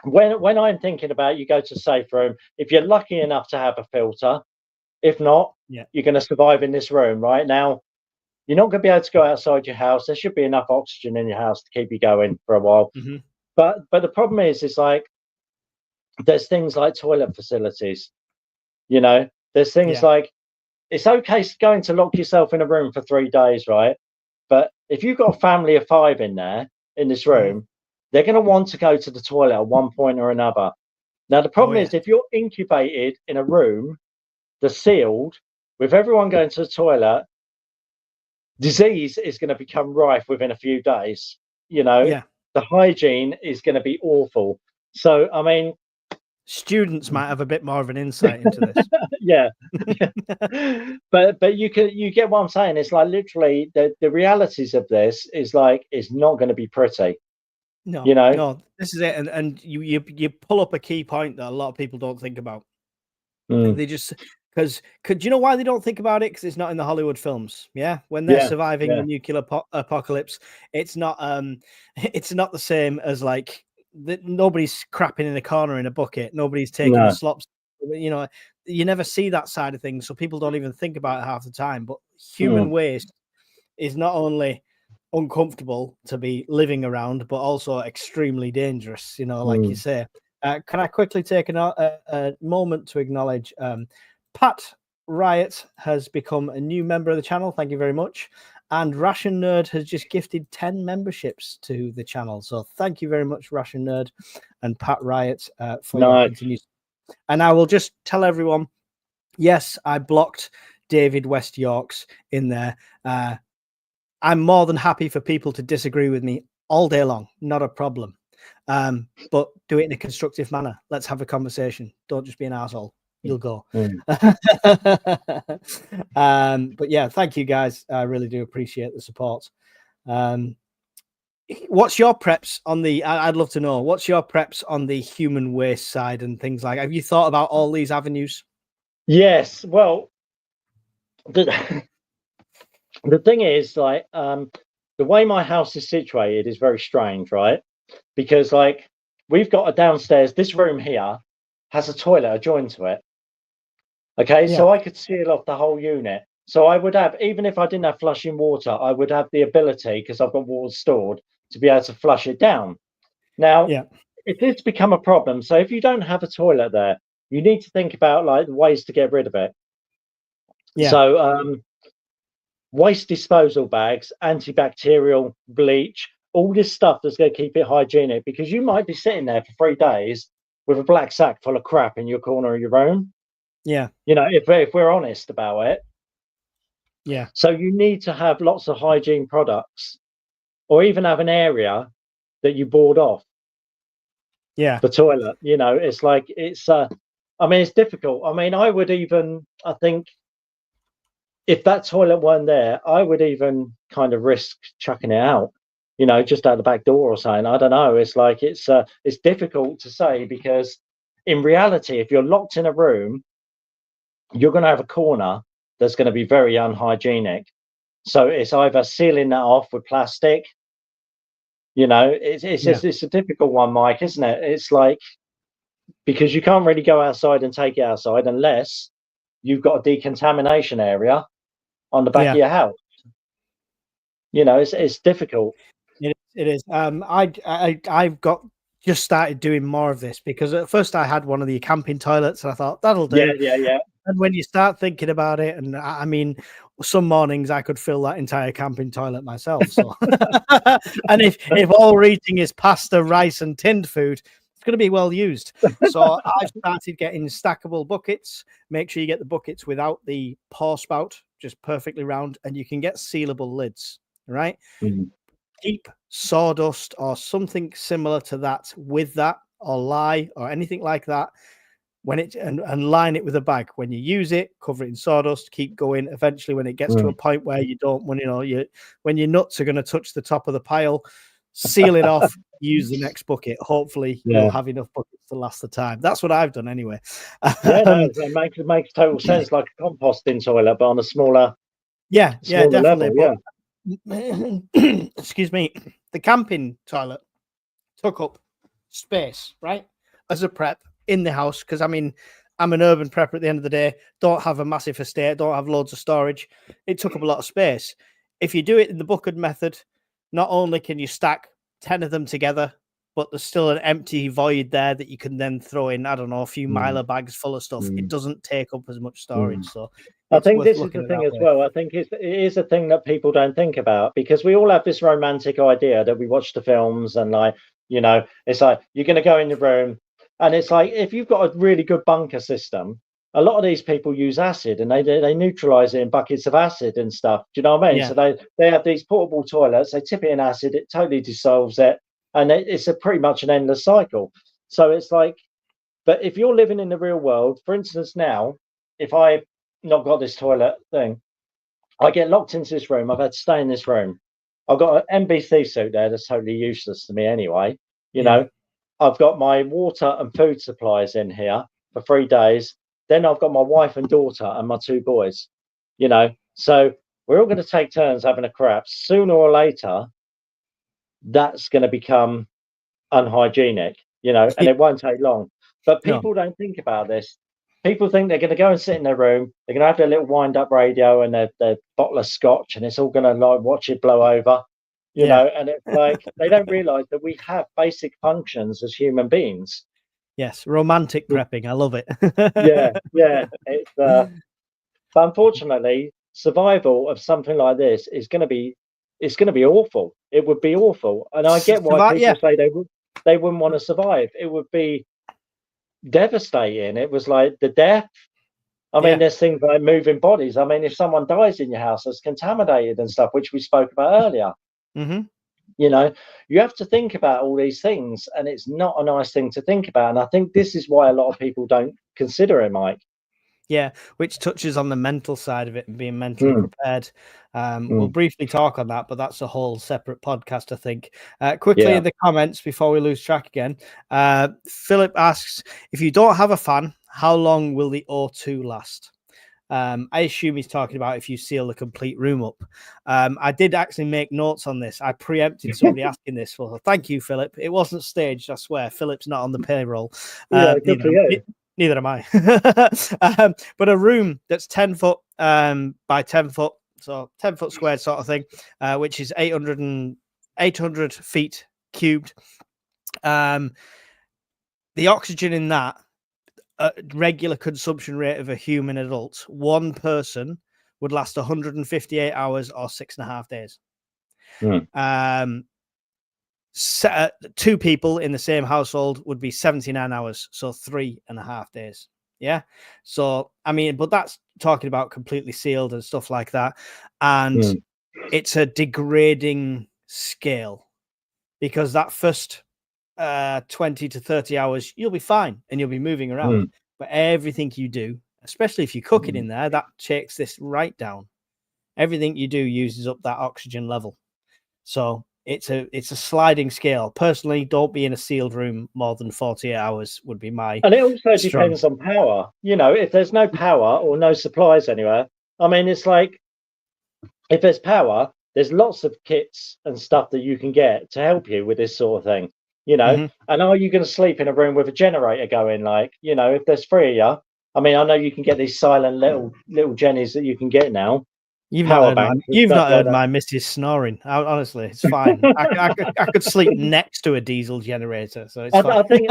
when I'm thinking about, you go to safe room, if you're lucky enough to have a filter, if not, you're going to survive in this room. Right now, you're not going to be able to go outside your house. There should be enough oxygen in your house to keep you going for a while. But the problem is like there's things like toilet facilities. You know, there's things like it's okay going to lock yourself in a room for 3 days, right? But if you've got a family of 5 in there in this room, they're going to want to go to the toilet at one point or another. Now the problem is if you're incubated in a room that's sealed with everyone going to the toilet, disease is going to become rife within a few days. You know, the hygiene is going to be awful. So, I mean, students might have a bit more of an insight into this. But you get what I'm saying. It's like literally the realities of this is like it's not going to be pretty. No, you know, no, this is it. And you pull up a key point that a lot of people don't think about. They just because do you know why they don't think about it? Because it's not in the Hollywood films. Yeah, when they're surviving the nuclear apocalypse, it's not the same as like nobody's crapping in a corner in a bucket. Nobody's taking the slops. You know, you never see that side of things, so people don't even think about it half the time. But human waste is not only uncomfortable to be living around, but also extremely dangerous. You know, like you say. Can I quickly take a moment to acknowledge Pat Riot has become a new member of the channel. Thank you very much. And Ration Nerd has just gifted 10 memberships to the channel. So thank you very much, Ration Nerd and Pat Riot, for your continued. And I will just tell everyone, yes, I blocked David West Yorks in there. I'm more than happy for people to disagree with me all day long. Not a problem. but do it in a constructive manner. Let's have a conversation. Don't just be an asshole. You'll go. But yeah, thank you guys. I really do appreciate the support. What's your preps on the, I'd love to know, what's your preps on the human waste side and things like, have you thought about all these avenues? Yes. Well, the thing is, like, the way my house is situated is very strange, right? Because, like, we've got a downstairs, this room here has a toilet adjoined to it. Okay, so I could seal off the whole unit. So I would have, even if I didn't have flushing water, I would have the ability, because I've got water stored, to be able to flush it down. Now, if this become a problem, so if you don't have a toilet there, you need to think about like ways to get rid of it. So waste disposal bags, antibacterial, bleach, all this stuff that's going to keep it hygienic, because you might be sitting there for 3 days with a black sack full of crap in your corner of your room. You know, if we're honest about it. So you need to have lots of hygiene products, or even have an area that you board off. The toilet, you know, it's like, it's I mean, it's difficult. I mean, I would even, I think if that toilet weren't there, I would even kind of risk chucking it out, you know, just out the back door or something. I don't know. It's like, it's difficult to say, because in reality, if you're locked in a room, you're going to have a corner that's going to be very unhygienic. So it's either sealing that off with plastic. You know, it's a difficult one, Mike, isn't it? It's like, because you can't really go outside and take it outside unless you've got a decontamination area on the back of your house. You know, it's difficult. It is. I've got just started doing more of this, because at first I had one of the camping toilets and I thought that'll do. Yeah. And when you start thinking about it, and I mean, some mornings I could fill that entire camping toilet myself. So, and if all we're eating is pasta, rice, and tinned food, it's going to be well used. So I've started getting stackable buckets. Make sure you get the buckets without the pour spout, just perfectly round, and you can get sealable lids. Right? Keep sawdust or something similar to that with that, or lye or anything like that. When it and line it with a bag. When you use it, cover it in sawdust, keep going. Eventually, when it gets to a point where you don't, when your nuts are going to touch the top of the pile, seal it off, use the next bucket. Hopefully you'll have enough buckets to last the time. That's what I've done anyway. It makes total sense, like a composting toilet, but on a smaller definitely level, excuse me, the camping toilet took up space, right, as a prep in the house, because I mean, I'm an urban prepper at the end of the day, don't have a massive estate, don't have loads of storage. It took up a lot of space. If you do it in the bucket method, not only can you stack 10 of them together, but there's still an empty void there that you can then throw in, I don't know, a few miler bags full of stuff. It doesn't take up as much storage. So I think this is the thing as well. I think it is a thing that people don't think about, because we all have this romantic idea that we watch the films and, like, you know, it's like you're going to go in your room, and it's like, if you've got a really good bunker system, a lot of these people use acid, and they neutralize it in buckets of acid and stuff. Do you know what I mean? So they have these portable toilets, they tip it in acid, it totally dissolves it, and it's pretty much an endless cycle. So it's like, but if you're living in the real world, for instance, now, if I've not got this toilet thing, I get locked into this room. I've had to stay in this room. I've got an NBC suit there that's totally useless to me anyway. You know, I've got my water and food supplies in here for 3 days. Then I've got my wife and daughter and my 2 boys, you know. So we're all going to take turns having a crap. Sooner or later, that's going to become unhygienic, you know, and it won't take long. But people don't think about this. People think they're going to go and sit in their room, they're going to have their little wind-up radio and their bottle of scotch, and it's all going to, like, watch it blow over, you know. And it's like, they don't realize that we have basic functions as human beings. Yes, romantic prepping. I love it. Yeah. It's but unfortunately, survival of something like this is going to be, it's going to be awful. It would be awful, and I get why people say they wouldn't want to survive. It would be devastating. It was like the death. I mean, there's things like moving bodies. I mean, if someone dies in your house that's contaminated and stuff, which we spoke about earlier, You know, you have to think about all these things, and it's not a nice thing to think about. And I think this is why a lot of people don't consider it, Mike. Yeah, which touches on the mental side of it and being mentally prepared. We'll briefly talk on that, but that's a whole separate podcast, I think. Quickly in the comments before we lose track again, Philip asks, if you don't have a fan, how long will the O2 last? I assume he's talking about if you seal the complete room up. I did actually make notes on this. I preempted somebody asking this. Well, thank you, Philip. It wasn't staged, I swear. Philip's not on the payroll. Neither am I. But a room that's 10 foot by 10 foot, so 10 foot squared sort of thing, which is 800 feet cubed. The oxygen in that, regular consumption rate of a human adult, one person would last 158 hours or 6.5 days. Two people in the same household would be 79 hours, so 3.5 days. Yeah. So, I mean, but that's talking about completely sealed and stuff like that. And it's a degrading scale, because that first 20 to 30 hours, you'll be fine and you'll be moving around. But everything you do, especially if you cook it in there, that takes this right down. Everything you do uses up that oxygen level. So it's a sliding scale. Personally, don't be in a sealed room more than 48 hours would be my. And it also depends on power. You know, if there's no power or no supplies anywhere, I mean, it's like, if there's power, there's lots of kits and stuff that you can get to help you with this sort of thing. You know, and are you going to sleep in a room with a generator going? Like, you know, if there's 3 of you, I mean, I know you can get these silent little jennies that you can get now. You've not heard my missus snoring. Honestly, it's fine. I could sleep next to a diesel generator, so it's fine. I think,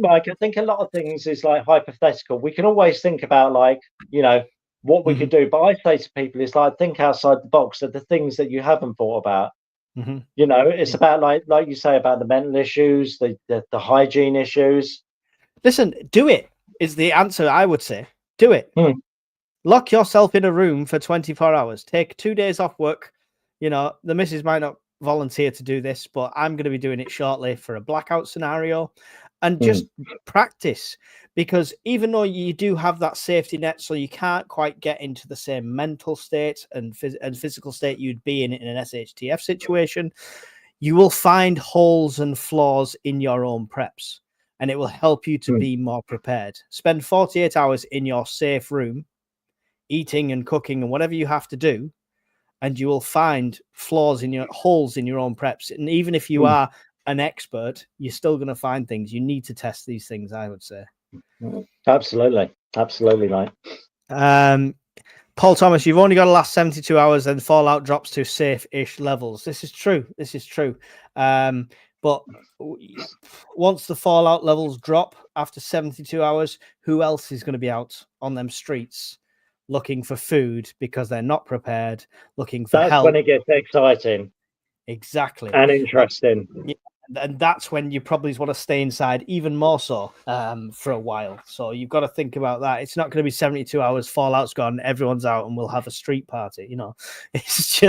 Mike, I think a lot of things is like hypothetical. We can always think about, like, you know, what we could do. But I say to people, it's like, think outside the box of the things that you haven't thought about. You know, it's about like you say about the mental issues, the hygiene issues. Listen, do it is the answer. I would say, do it. Lock yourself in a room for 24 hours. Take 2 days off work. You know, the missus might not volunteer to do this, but I'm going to be doing it shortly for a blackout scenario, and just practice. Because even though you do have that safety net, so you can't quite get into the same mental state and physical state you'd be in an SHTF situation, you will find holes and flaws in your own preps, and it will help you to be more prepared. Spend 48 hours in your safe room, eating and cooking and whatever you have to do, and you will find holes in your own preps. And even if you are an expert, you're still going to find things. You need to test these things, I would say. Absolutely, mate. Paul Thomas, you've only got to last 72 hours, then fallout drops to safe-ish levels. This is true. But once the fallout levels drop after 72 hours, who else is going to be out on them streets looking for food because they're not prepared, looking for help? That's when it gets exciting. Exactly. And interesting. And that's when you probably want to stay inside even more so for a while. So you've got to think about that. It's not going to be 72 hours, fallout's gone, everyone's out, and we'll have a street party. You know, it's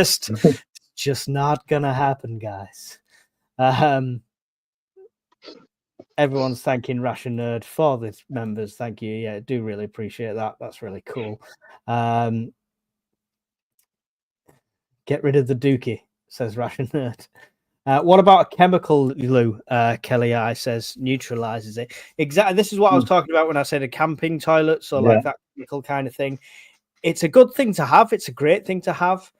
just not going to happen, guys. Everyone's thanking Ration Nerd for the members. Thank you. Yeah, I do really appreciate that. That's really cool. Get rid of the dookie, says Ration Nerd. What about a chemical, Lou? Kelly I says neutralizes it. Exactly. This is what I was talking about when I said a camping toilet. So like that chemical kind of thing. It's a good thing to have. It's a great thing to have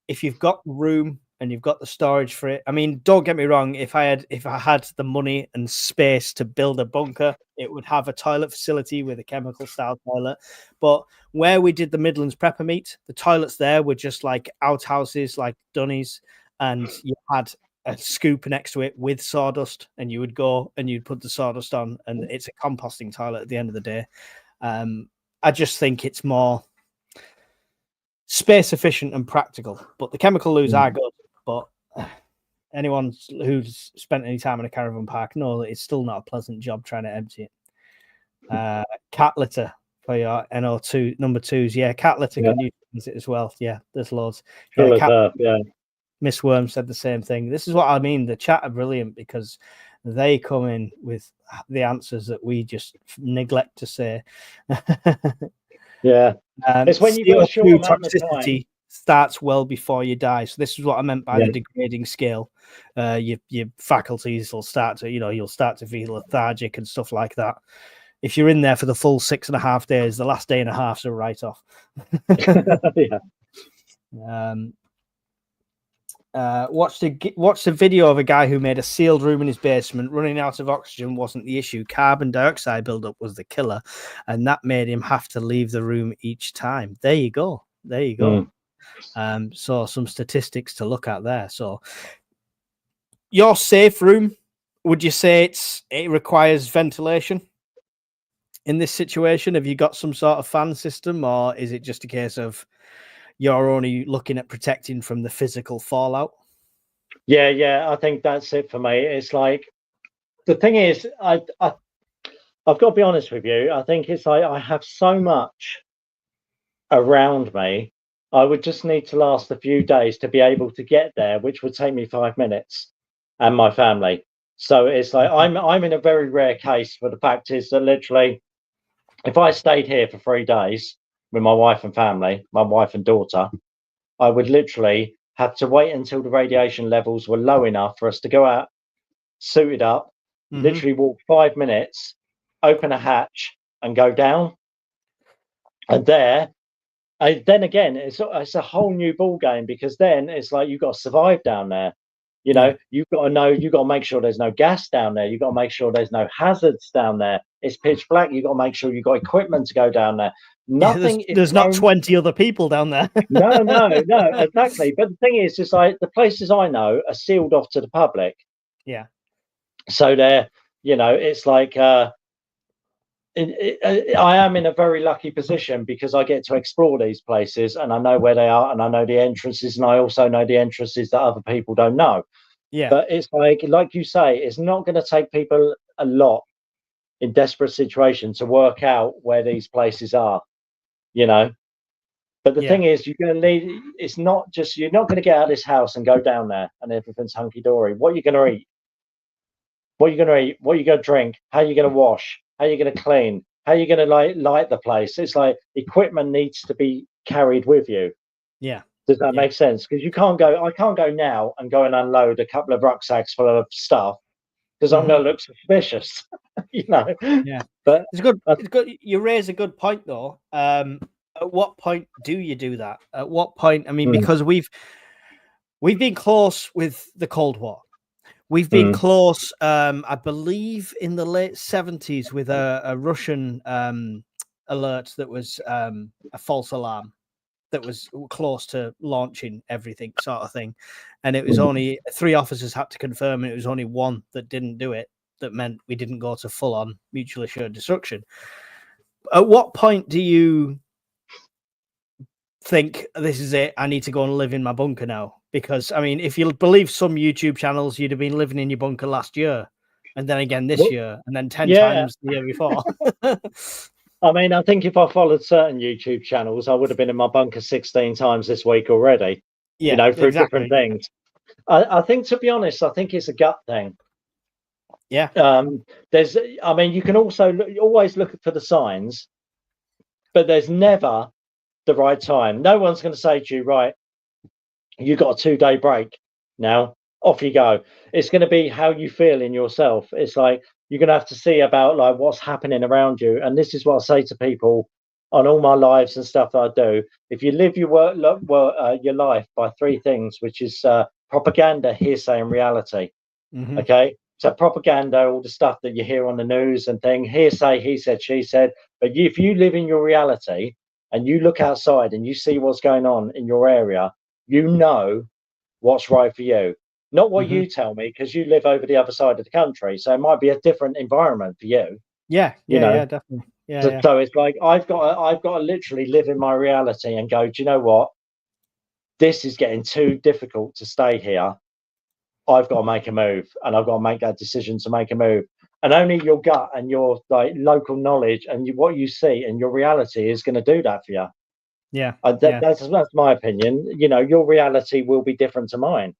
if you've got room and you've got the storage for it. I mean, don't get me wrong. If I had the money and space to build a bunker, it would have a toilet facility with a chemical style toilet. But where we did the Midlands prepper meet, the toilets there were just like outhouses, like dunnies, and you had a scoop next to it with sawdust, and you would go and you'd put the sawdust on, and it's a composting toilet at the end of the day. I just think it's more space efficient and practical, but the chemical loos are good. But anyone who's spent any time in a caravan park know that it's still not a pleasant job trying to empty it. Cat litter for your NO2 number twos. Yeah, cat litter can use it as well. Yeah, there's loads. Miss Worm said the same thing. This is what I mean. The chat are brilliant because they come in with the answers that we just neglect to say. Yeah. It's when you've got a short amount of time. Starts well before you die. So this is what I meant by the degrading scale. Your faculties will start to, you'll start to feel lethargic and stuff like that. If you're in there for the full 6.5 days, the last day and a half's a write-off. Yeah. Watched a video of a guy who made a sealed room in his basement. Running out of oxygen wasn't the issue. Carbon dioxide buildup was the killer, and that made him have to leave the room each time. There you go. So some statistics to look at there. So your safe room, would you say it requires ventilation in this situation? Have you got some sort of fan system, or is it just a case of you're only looking at protecting from the physical fallout? Yeah, I think that's it for me. It's like, the thing is, I've got to be honest with you. I think it's like I have so much around me. I would just need to last a few days to be able to get there, which would take me 5 minutes, and my family. So it's like I'm in a very rare case, but the fact is that literally, if I stayed here for 3 days with my wife and family, my wife and daughter, I would literally have to wait until the radiation levels were low enough for us to go out, suited up, literally walk 5 minutes, open a hatch, and go down. And then again, it's a whole new ball game, because then it's like you've got to survive down there. You've got to make sure there's no gas down there. You've got to make sure there's no hazards down there. It's pitch black. You've got to make sure you've got equipment to go down there. Nothing. There's not 20 other people down there. No, exactly. But the thing is, it's like the places I know are sealed off to the public. Yeah. So they're, it's like I am in a very lucky position because I get to explore these places, and I know where they are, and I know the entrances, and I also know the entrances that other people don't know. Yeah. But it's like you say, it's not going to take people a lot in desperate situations to work out where these places are, But the thing is, you're going to need. It's not just, you're not going to get out of this house and go down there and everything's hunky dory. What are you going to eat? What are you going to eat? What are you going to drink? How are you going to wash? How are you going to clean? How are you going to light the place? It's like equipment needs to be carried with you. Yeah. Does that make sense? Because I can't go now and go and unload a couple of rucksacks full of stuff, because I'm going to look suspicious, Yeah. But it's good. You raise a good point though. At what point do you do that? At what point? I mean, because we've been close with the Cold War. We've been close, I believe, in the late 70s with a Russian alert that was a false alarm that was close to launching everything, sort of thing. And it was only 3 officers had to confirm, and it was only 1 that didn't do it. That meant we didn't go to full-on mutually assured destruction. At what point do you think, this is it, I need to go and live in my bunker now? Because, I mean, if you believe some YouTube channels, you'd have been living in your bunker last year, and then again this year, and then 10 times the year before. I mean, I think if I followed certain YouTube channels, I would have been in my bunker 16 times this week already, through different things. I think, to be honest, I think it's a gut thing. Yeah. You can also always look for the signs, but there's never the right time. No one's going to say to you, right, you got a 2-day break now, off you go. It's going to be how you feel in yourself. It's like you're going to have to see about like what's happening around you. And this is what I say to people on all my lives and stuff that I do. If you live your your life by 3 things, which is propaganda, hearsay, and reality. Okay, so propaganda, all the stuff that you hear on the news and thing, hearsay, he said, she said. But if you live in your reality and you look outside and you see what's going on in your area, you know what's right for you, not what you tell me, because you live over the other side of the country, so it might be a different environment for you. Yeah, definitely. So it's like I've got to literally live in my reality and go, do you know what? This is getting too difficult to stay here. I've got to make a move, and I've got to make that decision to make a move. And only your gut and your like local knowledge and what you see and your reality is going to do that for you. Yeah. That's my opinion. You know, your reality will be different to mine.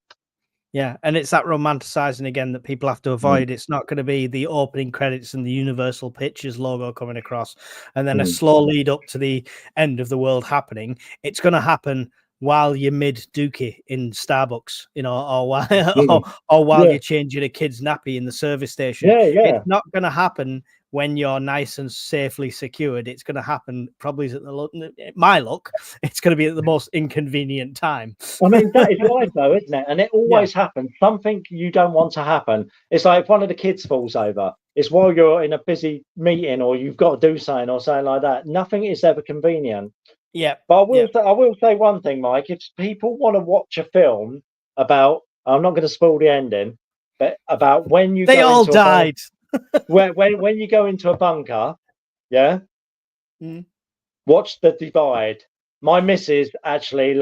Yeah, and it's that romanticizing again that people have to avoid. It's not going to be the opening credits and the Universal Pictures logo coming across, and then a slow lead up to the end of the world happening. It's going to happen while you're mid dookie in Starbucks, you know, or while or while you're changing a kid's nappy in the service station. It's not going to happen when you're nice and safely secured. It's going to happen probably at my luck. It's going to be at the most inconvenient time. I mean, that is life, though, isn't it? And it always happens. Something you don't want to happen. It's like if one of the kids falls over. It's while you're in a busy meeting or you've got to do something or something like that. Nothing is ever convenient. Yeah. But I will say one thing, Mike. If people want to watch a film about, I'm not going to spoil the ending, but about when you they go all into died. when you go into a bunker, watch The Divide. My missus actually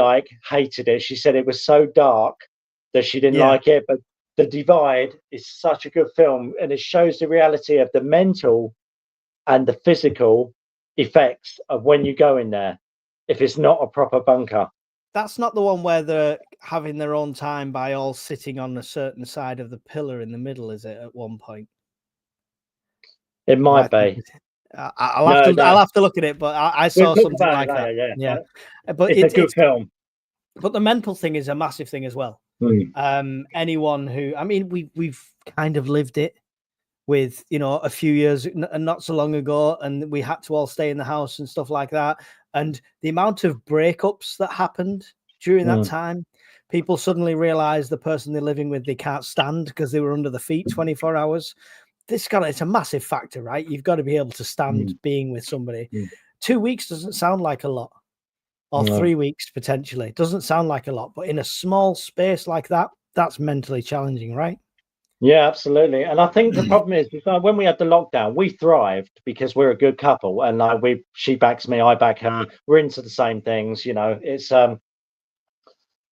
hated it. She said it was so dark that she didn't like it. But The Divide is such a good film, and it shows the reality of the mental and the physical effects of when you go in there. If it's not a proper bunker. That's not the one where they're having their own time by all sitting on a certain side of the pillar in the middle, is it? At one point, it might be. I'll have to look at it, but I saw something like that. Yeah, but it's a good film. But the mental thing is a massive thing as well. Anyone who, I mean, we've kind of lived it with, you know, a few years and not so long ago, and we had to all stay in the house and stuff like that. And the amount of breakups that happened during that time, people suddenly realize the person they're living with, they can't stand because they were under the feet 24 hours. It's a massive factor, right? You've got to be able to stand being with somebody. 2 weeks doesn't sound like a lot, or 3 weeks potentially doesn't sound like a lot, but in a small space like that, that's mentally challenging, right? Yeah, absolutely. And I think the problem is when we had the lockdown, we thrived because we're a good couple, and she backs me, I back her. We're into the same things, you know. It's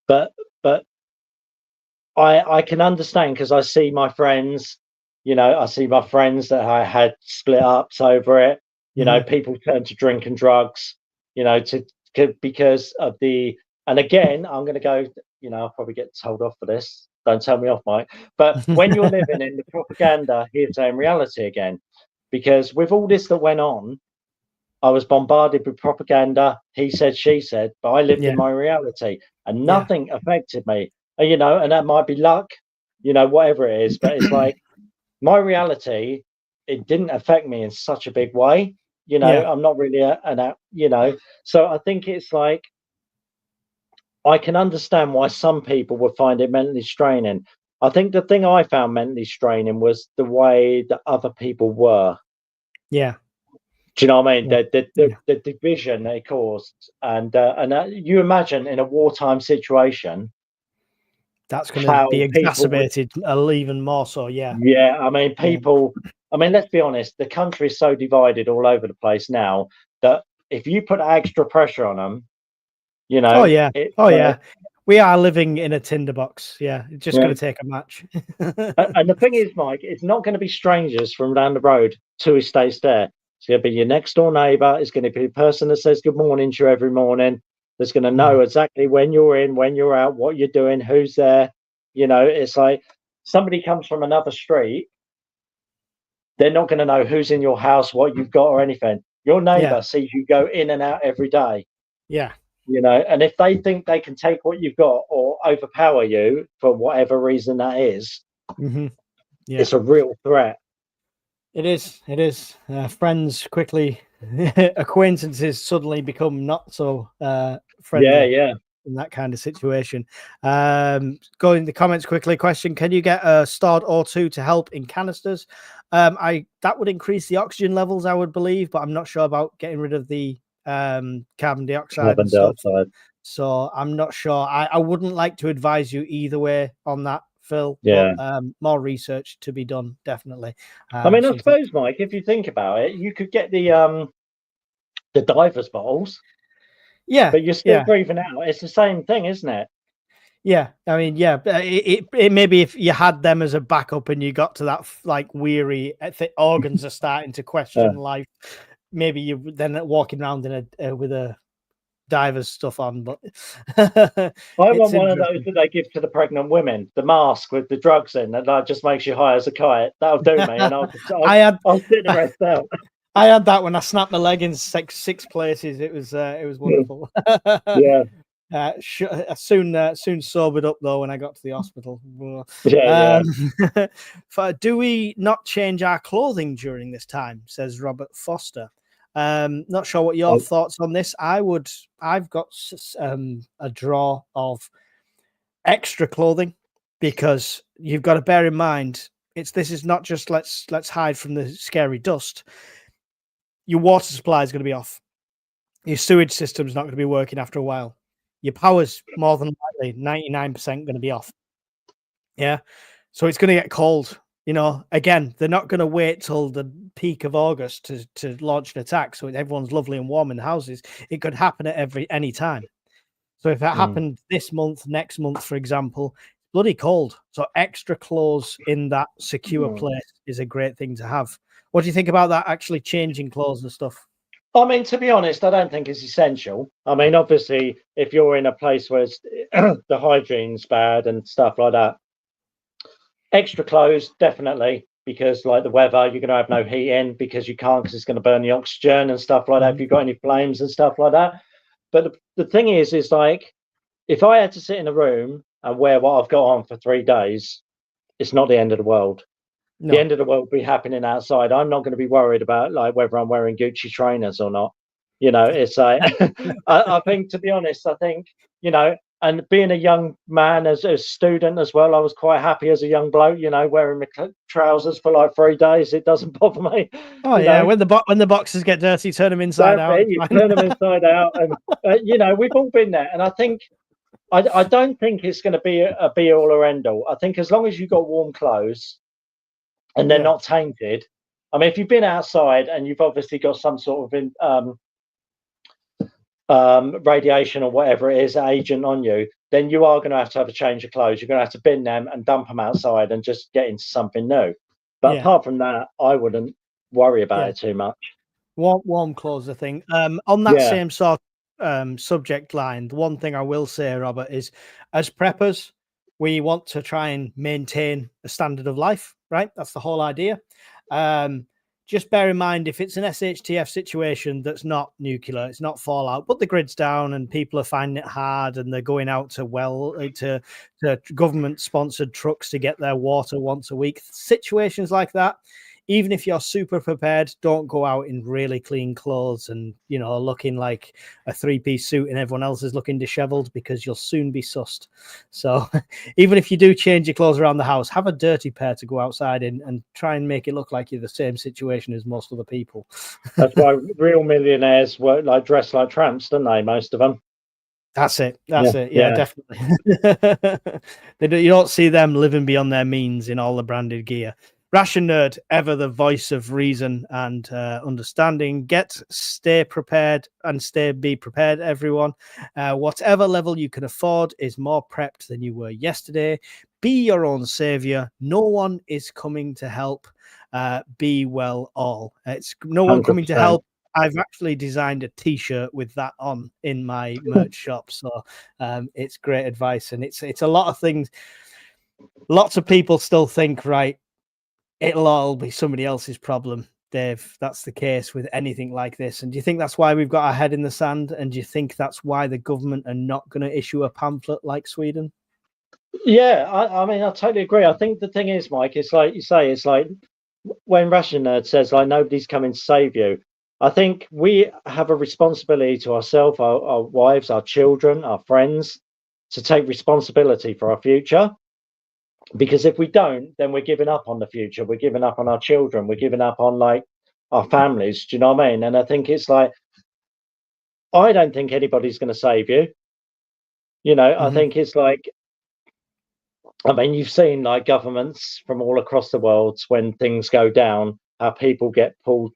but I can understand because I see my friends, you know, that I had split ups over it. You know, people turn to drink and drugs, you know, because of the. And again, I'm going to go. You know, I'll probably get told off for this. Don't tell me off, Mike. But when you're living in the propaganda, hearsay, and reality again, because with all this that went on, I was bombarded with propaganda. He said, she said, but I lived in my reality, and nothing affected me. You know, and that might be luck, you know, whatever it is. But it's like my reality. It didn't affect me in such a big way. You know, I'm not really you know. So I think it's like I can understand why some people would find it mentally straining. I think the thing I found mentally straining was the way that other people were. Yeah. Do you know what I mean? The division they caused, and you imagine in a wartime situation, that's going to be exacerbated even more so. Yeah. Yeah, I mean, people. I mean, let's be honest. The country is so divided all over the place now that if you put extra pressure on them, you know. We are living in a tinderbox. Yeah, it's just going to take a match. And the thing is, Mike, it's not going to be strangers from down the road 2 estates there. It's going to be your next door neighbour. It's going to be the person that says good morning to you every morning. That's going to know exactly when you're in, when you're out, what you're doing, who's there. You know, it's like somebody comes from another street. They're not going to know who's in your house, what you've got, or anything. Your neighbour sees you go in and out every day. Yeah. You know, and if they think they can take what you've got or overpower you for whatever reason that is, it's a real threat. It is. Friends quickly, acquaintances suddenly become not so friendly. Yeah. In that kind of situation. Go in the comments quickly. Question: can you get a stored O2 to help in canisters? That would increase the oxygen levels, I would believe, but I'm not sure about getting rid of the carbon dioxide and stuff. So I'm not sure. I wouldn't like to advise you either way on that, Phil. Yeah. But, more research to be done, definitely. I mean, I suppose, Mike, if you think about it, you could get the divers bottles. Yeah, but you're still breathing out. It's the same thing, isn't it? Yeah, I mean, it maybe if you had them as a backup and you got to that like weary, organs are starting to question life. Maybe you then walking around in with a divers stuff on, but I it's want one of those interesting. that they give to the pregnant women, the mask with the drugs in, and that just makes you high as a kite. That'll do me, and I had I'll sit the rest out. I had that when I snapped my leg in six places. It was wonderful. Yeah, Soon sobered up though when I got to the hospital. yeah. Do we not change our clothing during this time? Says Robert Foster. Not sure what your thoughts on this. I've got a drawer of extra clothing because you've got to bear in mind this is not just let's hide from the scary dust. Your water supply is going to be off. Your sewage system's not going to be working after a while. Your power's more than likely 99% going to be off. Yeah. So it's going to get cold. You know, again, they're not going to wait till the peak of August to launch an attack. So everyone's lovely and warm in houses. It could happen at any time. So if it happened this month, next month, for example, bloody cold. So extra clothes in that secure place is a great thing to have. What do you think about that? Actually changing clothes and stuff? I mean, to be honest, I don't think it's essential. I mean, obviously, if you're in a place where the hygiene's bad and stuff like that, extra clothes, definitely, because like the weather, you're going to have no heat in because you can't, because it's going to burn the oxygen and stuff like that. If you've got any flames and stuff like that. But the thing is like, if I had to sit in a room and wear what I've got on for 3 days, it's not the end of the world. No. The end of the world will be happening outside. I'm not going to be worried about like whether I'm wearing Gucci trainers or not. You know, it's like I think, to be honest, I think, you know, and being a young man as a student as well, I was quite happy as a young bloke, you know, wearing my trousers for like 3 days. It doesn't bother me. Oh yeah, when the boxes get dirty, turn them inside That's out. it. You turn them inside out, and you know, we've all been there. And I think I don't think it's going to be a be all or end all. I think as long as you've got warm clothes and they're not tainted. I mean, if you've been outside and you've obviously got some sort of radiation or whatever it is, agent on you, then you are going to have a change of clothes. You're going to have to bin them and dump them outside and just get into something new. But apart from that, I wouldn't worry about it too much. Warm clothes, I think. On that same sort of subject line, the one thing I will say, Robert, is as preppers, we want to try and maintain a standard of life, right? That's the whole idea. Just bear in mind, if it's an SHTF situation that's not nuclear, it's not fallout, but the grid's down and people are finding it hard and they're going out to government-sponsored trucks to get their water once a week. Situations like that, even if you're super prepared, don't go out in really clean clothes and, you know, looking like a 3-piece suit and everyone else is looking disheveled, because you'll soon be sussed. So even if you do change your clothes around the house, have a dirty pair to go outside in and try and make it look like you're the same situation as most other people. That's why real millionaires work like dress like tramps, don't they? Most of them. That's it. Yeah, definitely. You don't see them living beyond their means in all the branded gear. Ration Nerd, ever the voice of reason and understanding. Stay prepared and be prepared, everyone. Whatever level you can afford is more prepped than you were yesterday. Be your own savior. No one is coming to help. Be well all. It's no one coming to help. I've actually designed a t-shirt with that on in my merch shop. So it's great advice. And it's a lot of things. Lots of people still think, right, it'll all be somebody else's problem, Dave. That's the case with anything like this. And do you think that's why we've got our head in the sand? And do you think that's why the government are not going to issue a pamphlet like Sweden? Yeah, I mean, I totally agree. I think the thing is, Mike, it's like you say, it's like when Ration Nerd says, like, nobody's coming to save you. I think we have a responsibility to ourselves, our wives, our children, our friends, to take responsibility for our future. Because if we don't, then we're giving up on the future. We're giving up on our children. We're giving up on like our families. Do you know what I mean? And I think it's like, I don't think anybody's going to save you. You know, I think it's like, I mean, you've seen like governments from all across the world, when things go down, how people get put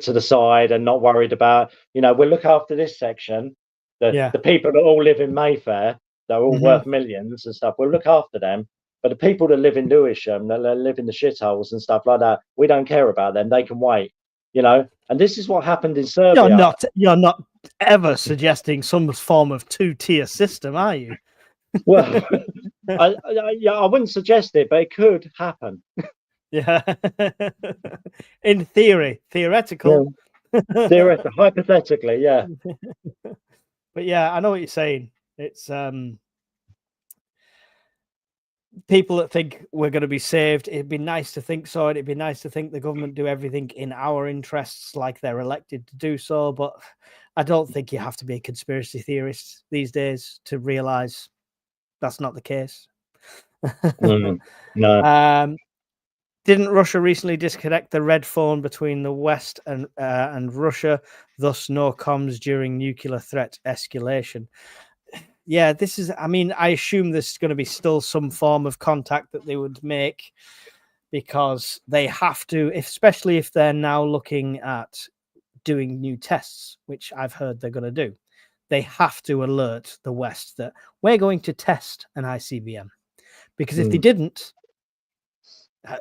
to the side and not worried about, you know, we'll look after this section. The people that all live in Mayfair, they're all worth millions and stuff, we'll look after them. But the people that live in Lewisham, that live in the shitholes and stuff like that, we don't care about them. They can wait. And this is what happened in Serbia. You're not ever suggesting some form of two-tier system, are you? Well, I wouldn't suggest it, but it could happen. Yeah. In theoretical. Theoretically, hypothetically, yeah. But yeah, I know what you're saying. It's people that think we're going to be saved. It'd be nice to think so. It'd be nice to think the government do everything in our interests, like they're elected to do so. But I don't think you have to be a conspiracy theorist these days to realize that's not the case. No. Didn't Russia recently disconnect the red phone between the West and Russia, thus no comms during nuclear threat escalation? Yeah, this is, I mean, I assume there's going to be still some form of contact that they would make, because they have to, especially if they're now looking at doing new tests, which I've heard they're going to do. They have to alert the West that we're going to test an ICBM, because if they didn't,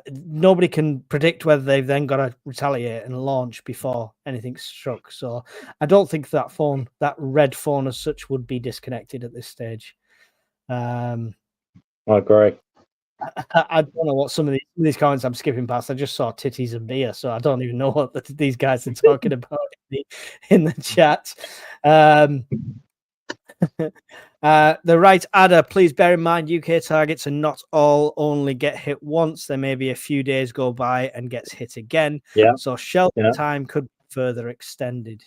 nobody can predict whether they've then got to retaliate and launch before anything's struck. So I don't think that red phone as such, would be disconnected at this stage. I agree. I don't know what some of these comments I'm skipping past. I just saw titties and beer, so I don't even know what these guys are talking about in the chat. The right adder, please bear in mind UK targets are not all only get hit once. There may be a few days go by and gets hit again. So shelter time could be further extended.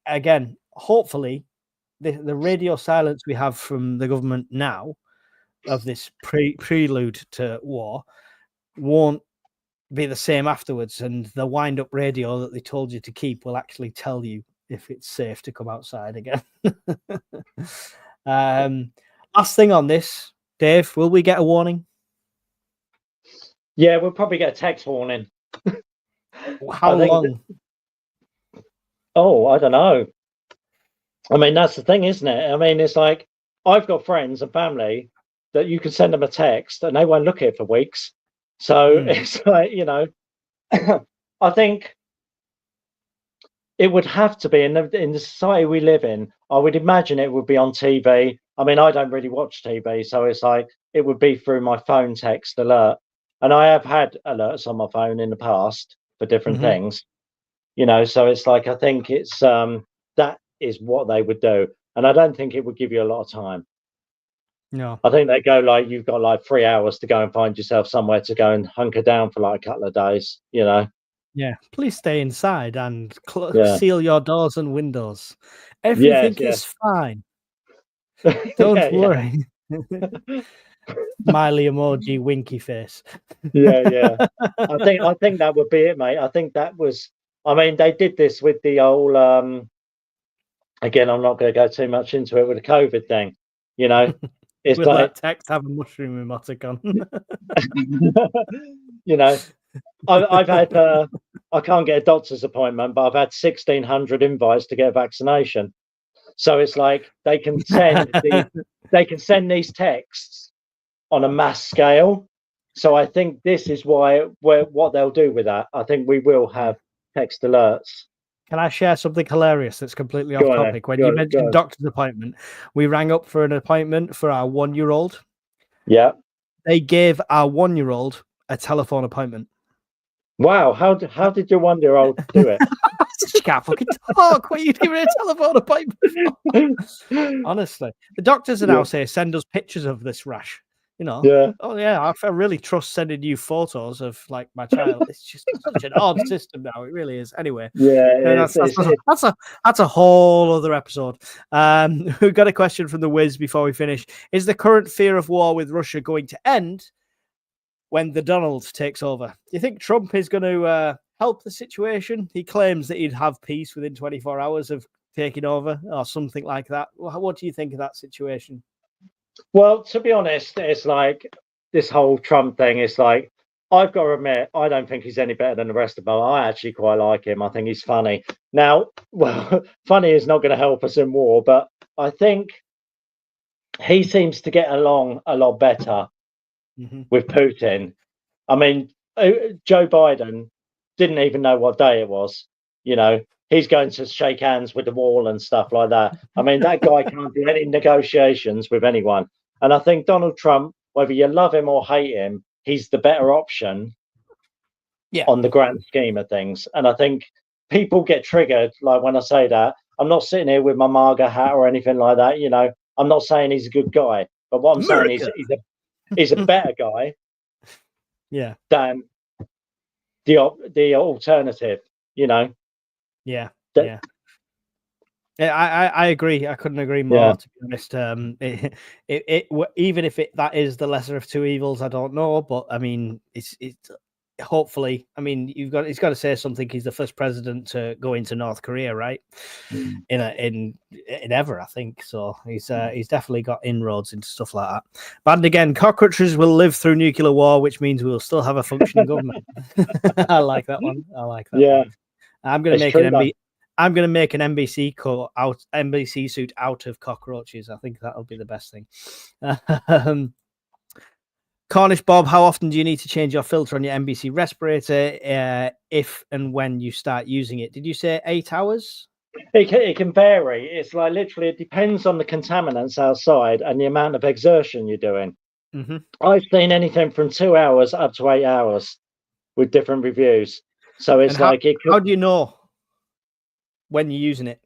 Again, hopefully the radio silence we have from the government now of this prelude to war won't be the same afterwards, and the wind-up radio that they told you to keep will actually tell you if it's safe to come outside again. Last thing on this, Dave, will we get a warning? Yeah, we'll probably get a text warning. How long? I don't know. I mean, that's the thing, isn't it? I mean, it's like, I've got friends and family that you can send them a text and they won't look at it for weeks. So it's like, I think it would have to be in the society we live in. I would imagine it would be on TV. I mean, I don't really watch TV, so it's like it would be through my phone text alert. And I have had alerts on my phone in the past for different things, so it's like, I think it's that is what they would do. And I don't think it would give you a lot of time. No, I think they go like, you've got like 3 hours to go and find yourself somewhere to go and hunker down for like a couple of days, Yeah, please stay inside and seal your doors and windows. Everything is fine. Don't worry. Smiley emoji, winky face. Yeah. I think that would be it, mate. I think that was. I mean, they did this with the old. Again, I'm not going to go too much into it with the COVID thing. It's Will like that text have a mushroom emoticon? I've had. I can't get a doctor's appointment, but I've had 1,600 invites to get a vaccination. So it's like they can send these texts on a mass scale. So I think this is what they'll do with that. I think we will have text alerts. Can I share something hilarious that's completely off topic? When you mentioned doctor's appointment, we rang up for an appointment for our 1-year-old. Yeah. They gave our 1-year-old a telephone appointment. Wow. How did your 1-year-old do it? She can't fucking talk. What are you doing a telephone appointment? Honestly, the doctors are now saying, send us pictures of this rash. Oh yeah, I really trust sending you photos of like my child. It's just such an odd system now. It really is. Anyway, that's a whole other episode. We've got a question from the Wiz before we finish. Is the current fear of war with Russia going to end when the Donald takes over? Do you think Trump is going to help the situation? He claims that he'd have peace within 24 hours of taking over or something like that. What do you think of that situation? Well, to be honest, it's like this whole Trump thing. It's like, I've got to admit, I don't think he's any better than the rest of them. I actually quite like him. I think he's funny. Now, well, funny is not going to help us in war, but I think he seems to get along a lot better with Putin. I mean, Joe Biden, didn't even know what day it was. You know, he's going to shake hands with the wall and stuff like that. I mean, that guy can't do any negotiations with anyone. And I think Donald Trump, whether you love him or hate him, he's the better option on the grand scheme of things. And I think people get triggered, like when I say that. I'm not sitting here with my MAGA hat or anything like that. You know, I'm not saying he's a good guy, but what I'm saying is he's a better guy than the alternative, you know. I agree. I couldn't agree more, to be honest. Even if that is the lesser of two evils, I don't know, but I mean, it's hopefully, I mean, he's got to say something. He's the first president to go into North Korea, right? In ever, I think. So he's definitely got inroads into stuff like that. But again, cockroaches will live through nuclear war, which means we'll still have a functioning government. I like that one. I like that. Yeah, one. I'm going to make an NBC suit out of cockroaches. I think that'll be the best thing. Cornish Bob, how often do you need to change your filter on your NBC respirator if and when you start using it? Did you say 8 hours? It can vary. It's like literally, it depends on the contaminants outside and the amount of exertion you're doing. I've seen anything from 2 hours up to 8 hours with different reviews. So it's how do you know when you're using it?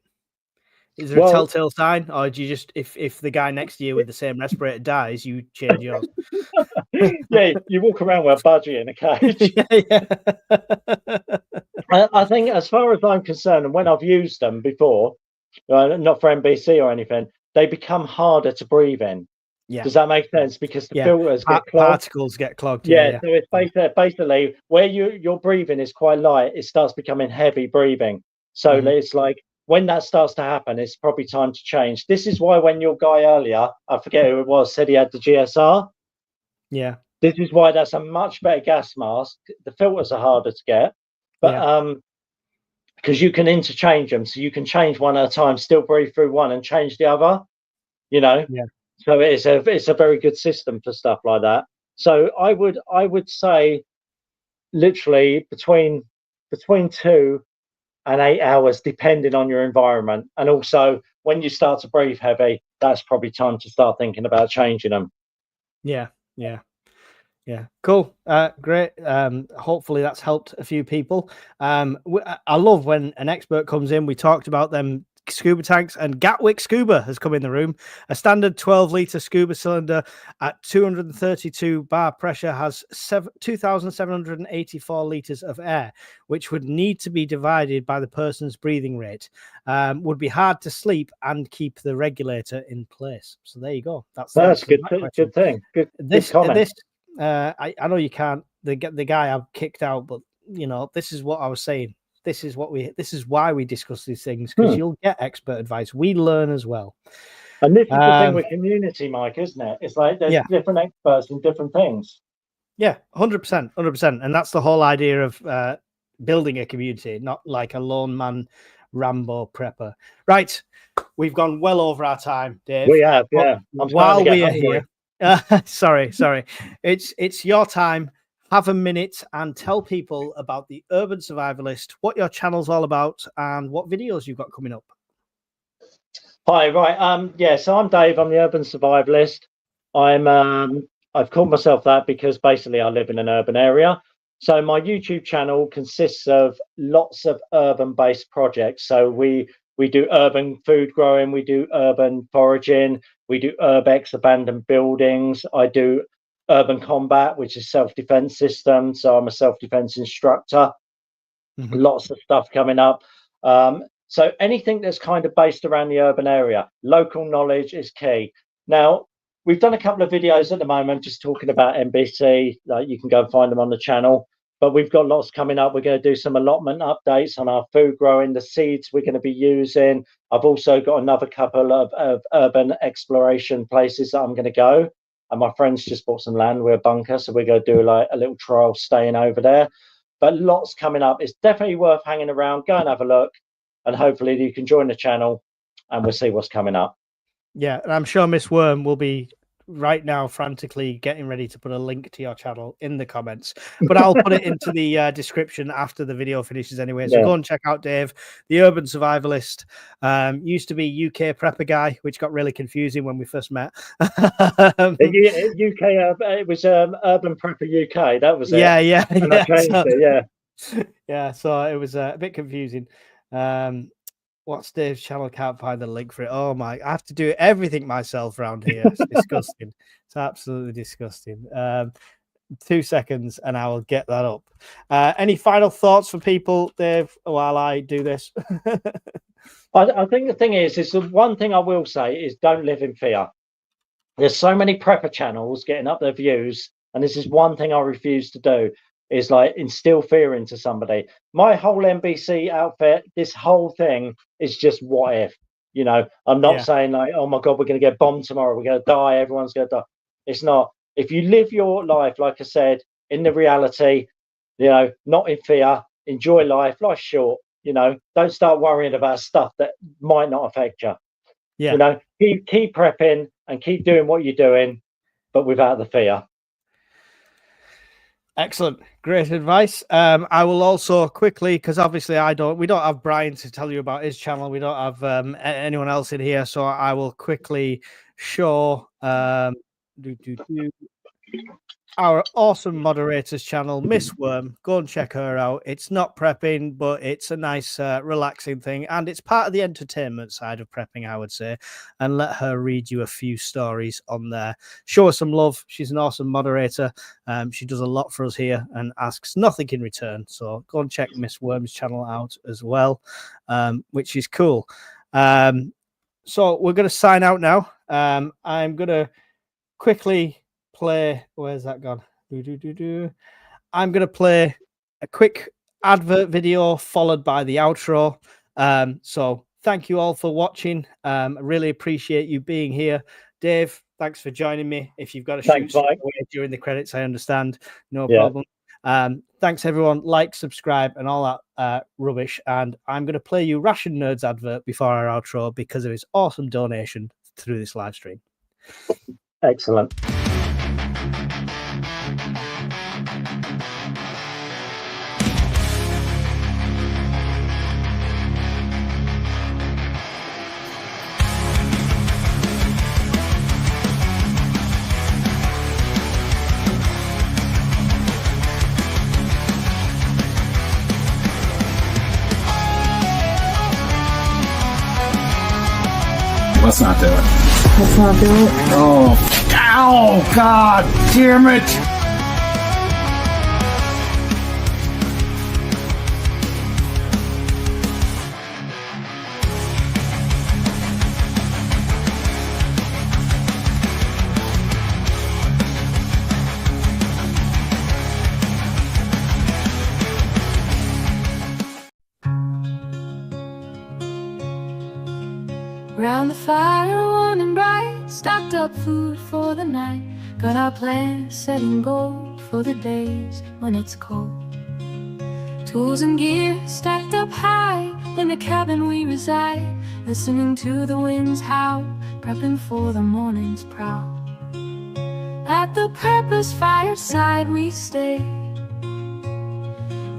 Is there a telltale sign, or do you just, if the guy next to you with the same respirator dies, you change yours? Yeah, you walk around with a budgie in a cage. I think, as far as I'm concerned, and when I've used them before, not for NBC or anything, they become harder to breathe in. Does that make sense? Because the filters get clogged. Particles get clogged. So it's basically where your breathing is quite light, it starts becoming heavy breathing. So it's like, when that starts to happen, it's probably time to change. This is why when your guy earlier, I forget who it was, said he had the GSR. Yeah. This is why that's a much better gas mask. The filters are harder to get, but because you can interchange them, so you can change one at a time, still breathe through one and change the other. You know. Yeah. So it's a very good system for stuff like that. So I would say, literally between 2 and 8 hours, depending on your environment. And also, when you start to breathe heavy, that's probably time to start thinking about changing them. Yeah. Cool. Great. Hopefully that's helped a few people. I love when an expert comes in. We talked about them scuba tanks, and Gatwick Scuba has come in the room. A standard 12-litre scuba cylinder at 232 bar pressure has 2,784 litres of air, which would need to be divided by the person's breathing rate. Would be hard to sleep and keep the regulator in place. So there you go. That's good thing. Good comment. I know you can't. The guy I've kicked out, but you know, this is what I was saying. This is why we discuss these things, because you'll get expert advice. We learn as well. And this is the thing with community, Mike, isn't it? It's like there's different experts in different things. Yeah, 100%. And that's the whole idea of building a community, not like a lone man Rambo prepper. Right. We've gone well over our time, Dave. We have, yeah. While we are here. Sorry. It's your time. Have a minute and tell people about the Urban Survivalist, what your channel's all about, and what videos you've got coming up. Hi, right. So I'm Dave. I'm the Urban Survivalist. I've called myself that because basically I live in an urban area. So my YouTube channel consists of lots of urban-based projects. So we do urban food growing, we do urban foraging, we do urbex, abandoned buildings. I do urban combat, which is self-defense system. So I'm a self-defense instructor. Lots of stuff coming up. So anything that's kind of based around the urban area, local knowledge is key. Now, we've done a couple of videos at the moment just talking about NBC. You can go and find them on the channel. But we've got lots coming up. We're going to do some allotment updates on our food growing, the seeds we're going to be using. I've also got another couple of urban exploration places that I'm going to go. And my friends just bought some land. We're a bunker, so we're going to do like a little trial staying over there. But lots coming up. It's definitely worth hanging around. Go and have a look. And hopefully you can join the channel and we'll see what's coming up. Yeah, and I'm sure Miss Worm will be right now frantically getting ready to put a link to your channel in the comments, but I'll put it into the description after the video finishes anyway. So go and check out Dave, the urban survivalist. Used to be UK prepper guy, which got really confusing when we first met. UK, it was Urban Prepper UK. That was it. Yeah. I changed it. Yeah. So it was a bit confusing. What's Dave's channel? Can't find the link for it. Oh my, I have to do everything myself around here. It's disgusting. It's absolutely disgusting. 2 seconds and I will get that up. Any final thoughts for people, Dave, while I do this? I think the thing is the one thing I will say is don't live in fear. There's so many prepper channels getting up their views, and this is one thing I refuse to do, is like instill fear into somebody. My whole NBC outfit, this whole thing is just what if, you know. I'm not saying like, oh my God, we're going to get bombed tomorrow, we're going to die, everyone's going to die. It's not. If you live your life, like I said, in the reality, you know, not in fear, enjoy life. Life's short, you know. Don't start worrying about stuff that might not affect you. Yeah. You know, keep prepping and keep doing what you're doing, but without the fear. Excellent. Great advice. I will also quickly, because obviously we don't have Brian to tell you about his channel. We don't have anyone else in here. So I will quickly show our awesome moderator's channel, Miss Worm. Go and check her out. It's not prepping, but it's a nice, relaxing thing. And it's part of the entertainment side of prepping, I would say. And let her read you a few stories on there. Show her some love. She's an awesome moderator. She does a lot for us here and asks nothing in return. So go and check Miss Worm's channel out as well, which is cool. So we're going to sign out now. I'm going to quickly play. Where's that gone? I'm going to play a quick advert video followed by the outro. So thank you all for watching. I really appreciate you being here. Dave, thanks for joining me. If you've got to shoot during the credits, I understand. No problem. Thanks everyone. Like, subscribe and all that rubbish. And I'm going to play you Ration Nerds advert before our outro because of his awesome donation through this live stream. Excellent. Let's not do it. Let's not do it. Oh, God damn it. Round the fire, warm and bright, stocked up food for the night. Got our plans set in gold for the days when it's cold. Tools and gear stacked up high in the cabin we reside, listening to the winds howl, prepping for the morning's prowl. At the prepper's fireside we stay,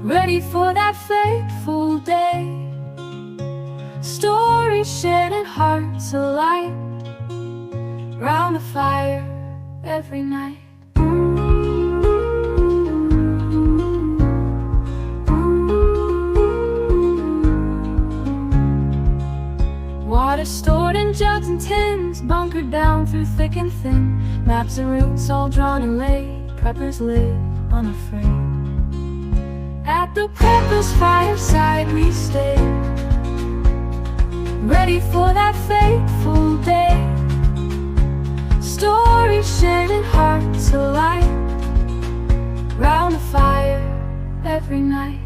ready for that fateful day. Stories shared and hearts alight, round the fire every night. Water stored in jugs and tins, bunkered down through thick and thin. Maps and routes all drawn and laid, preppers live unafraid. At the prepper's fireside we stay, ready for that fateful day. Stories shared and hearts alight, round the fire every night.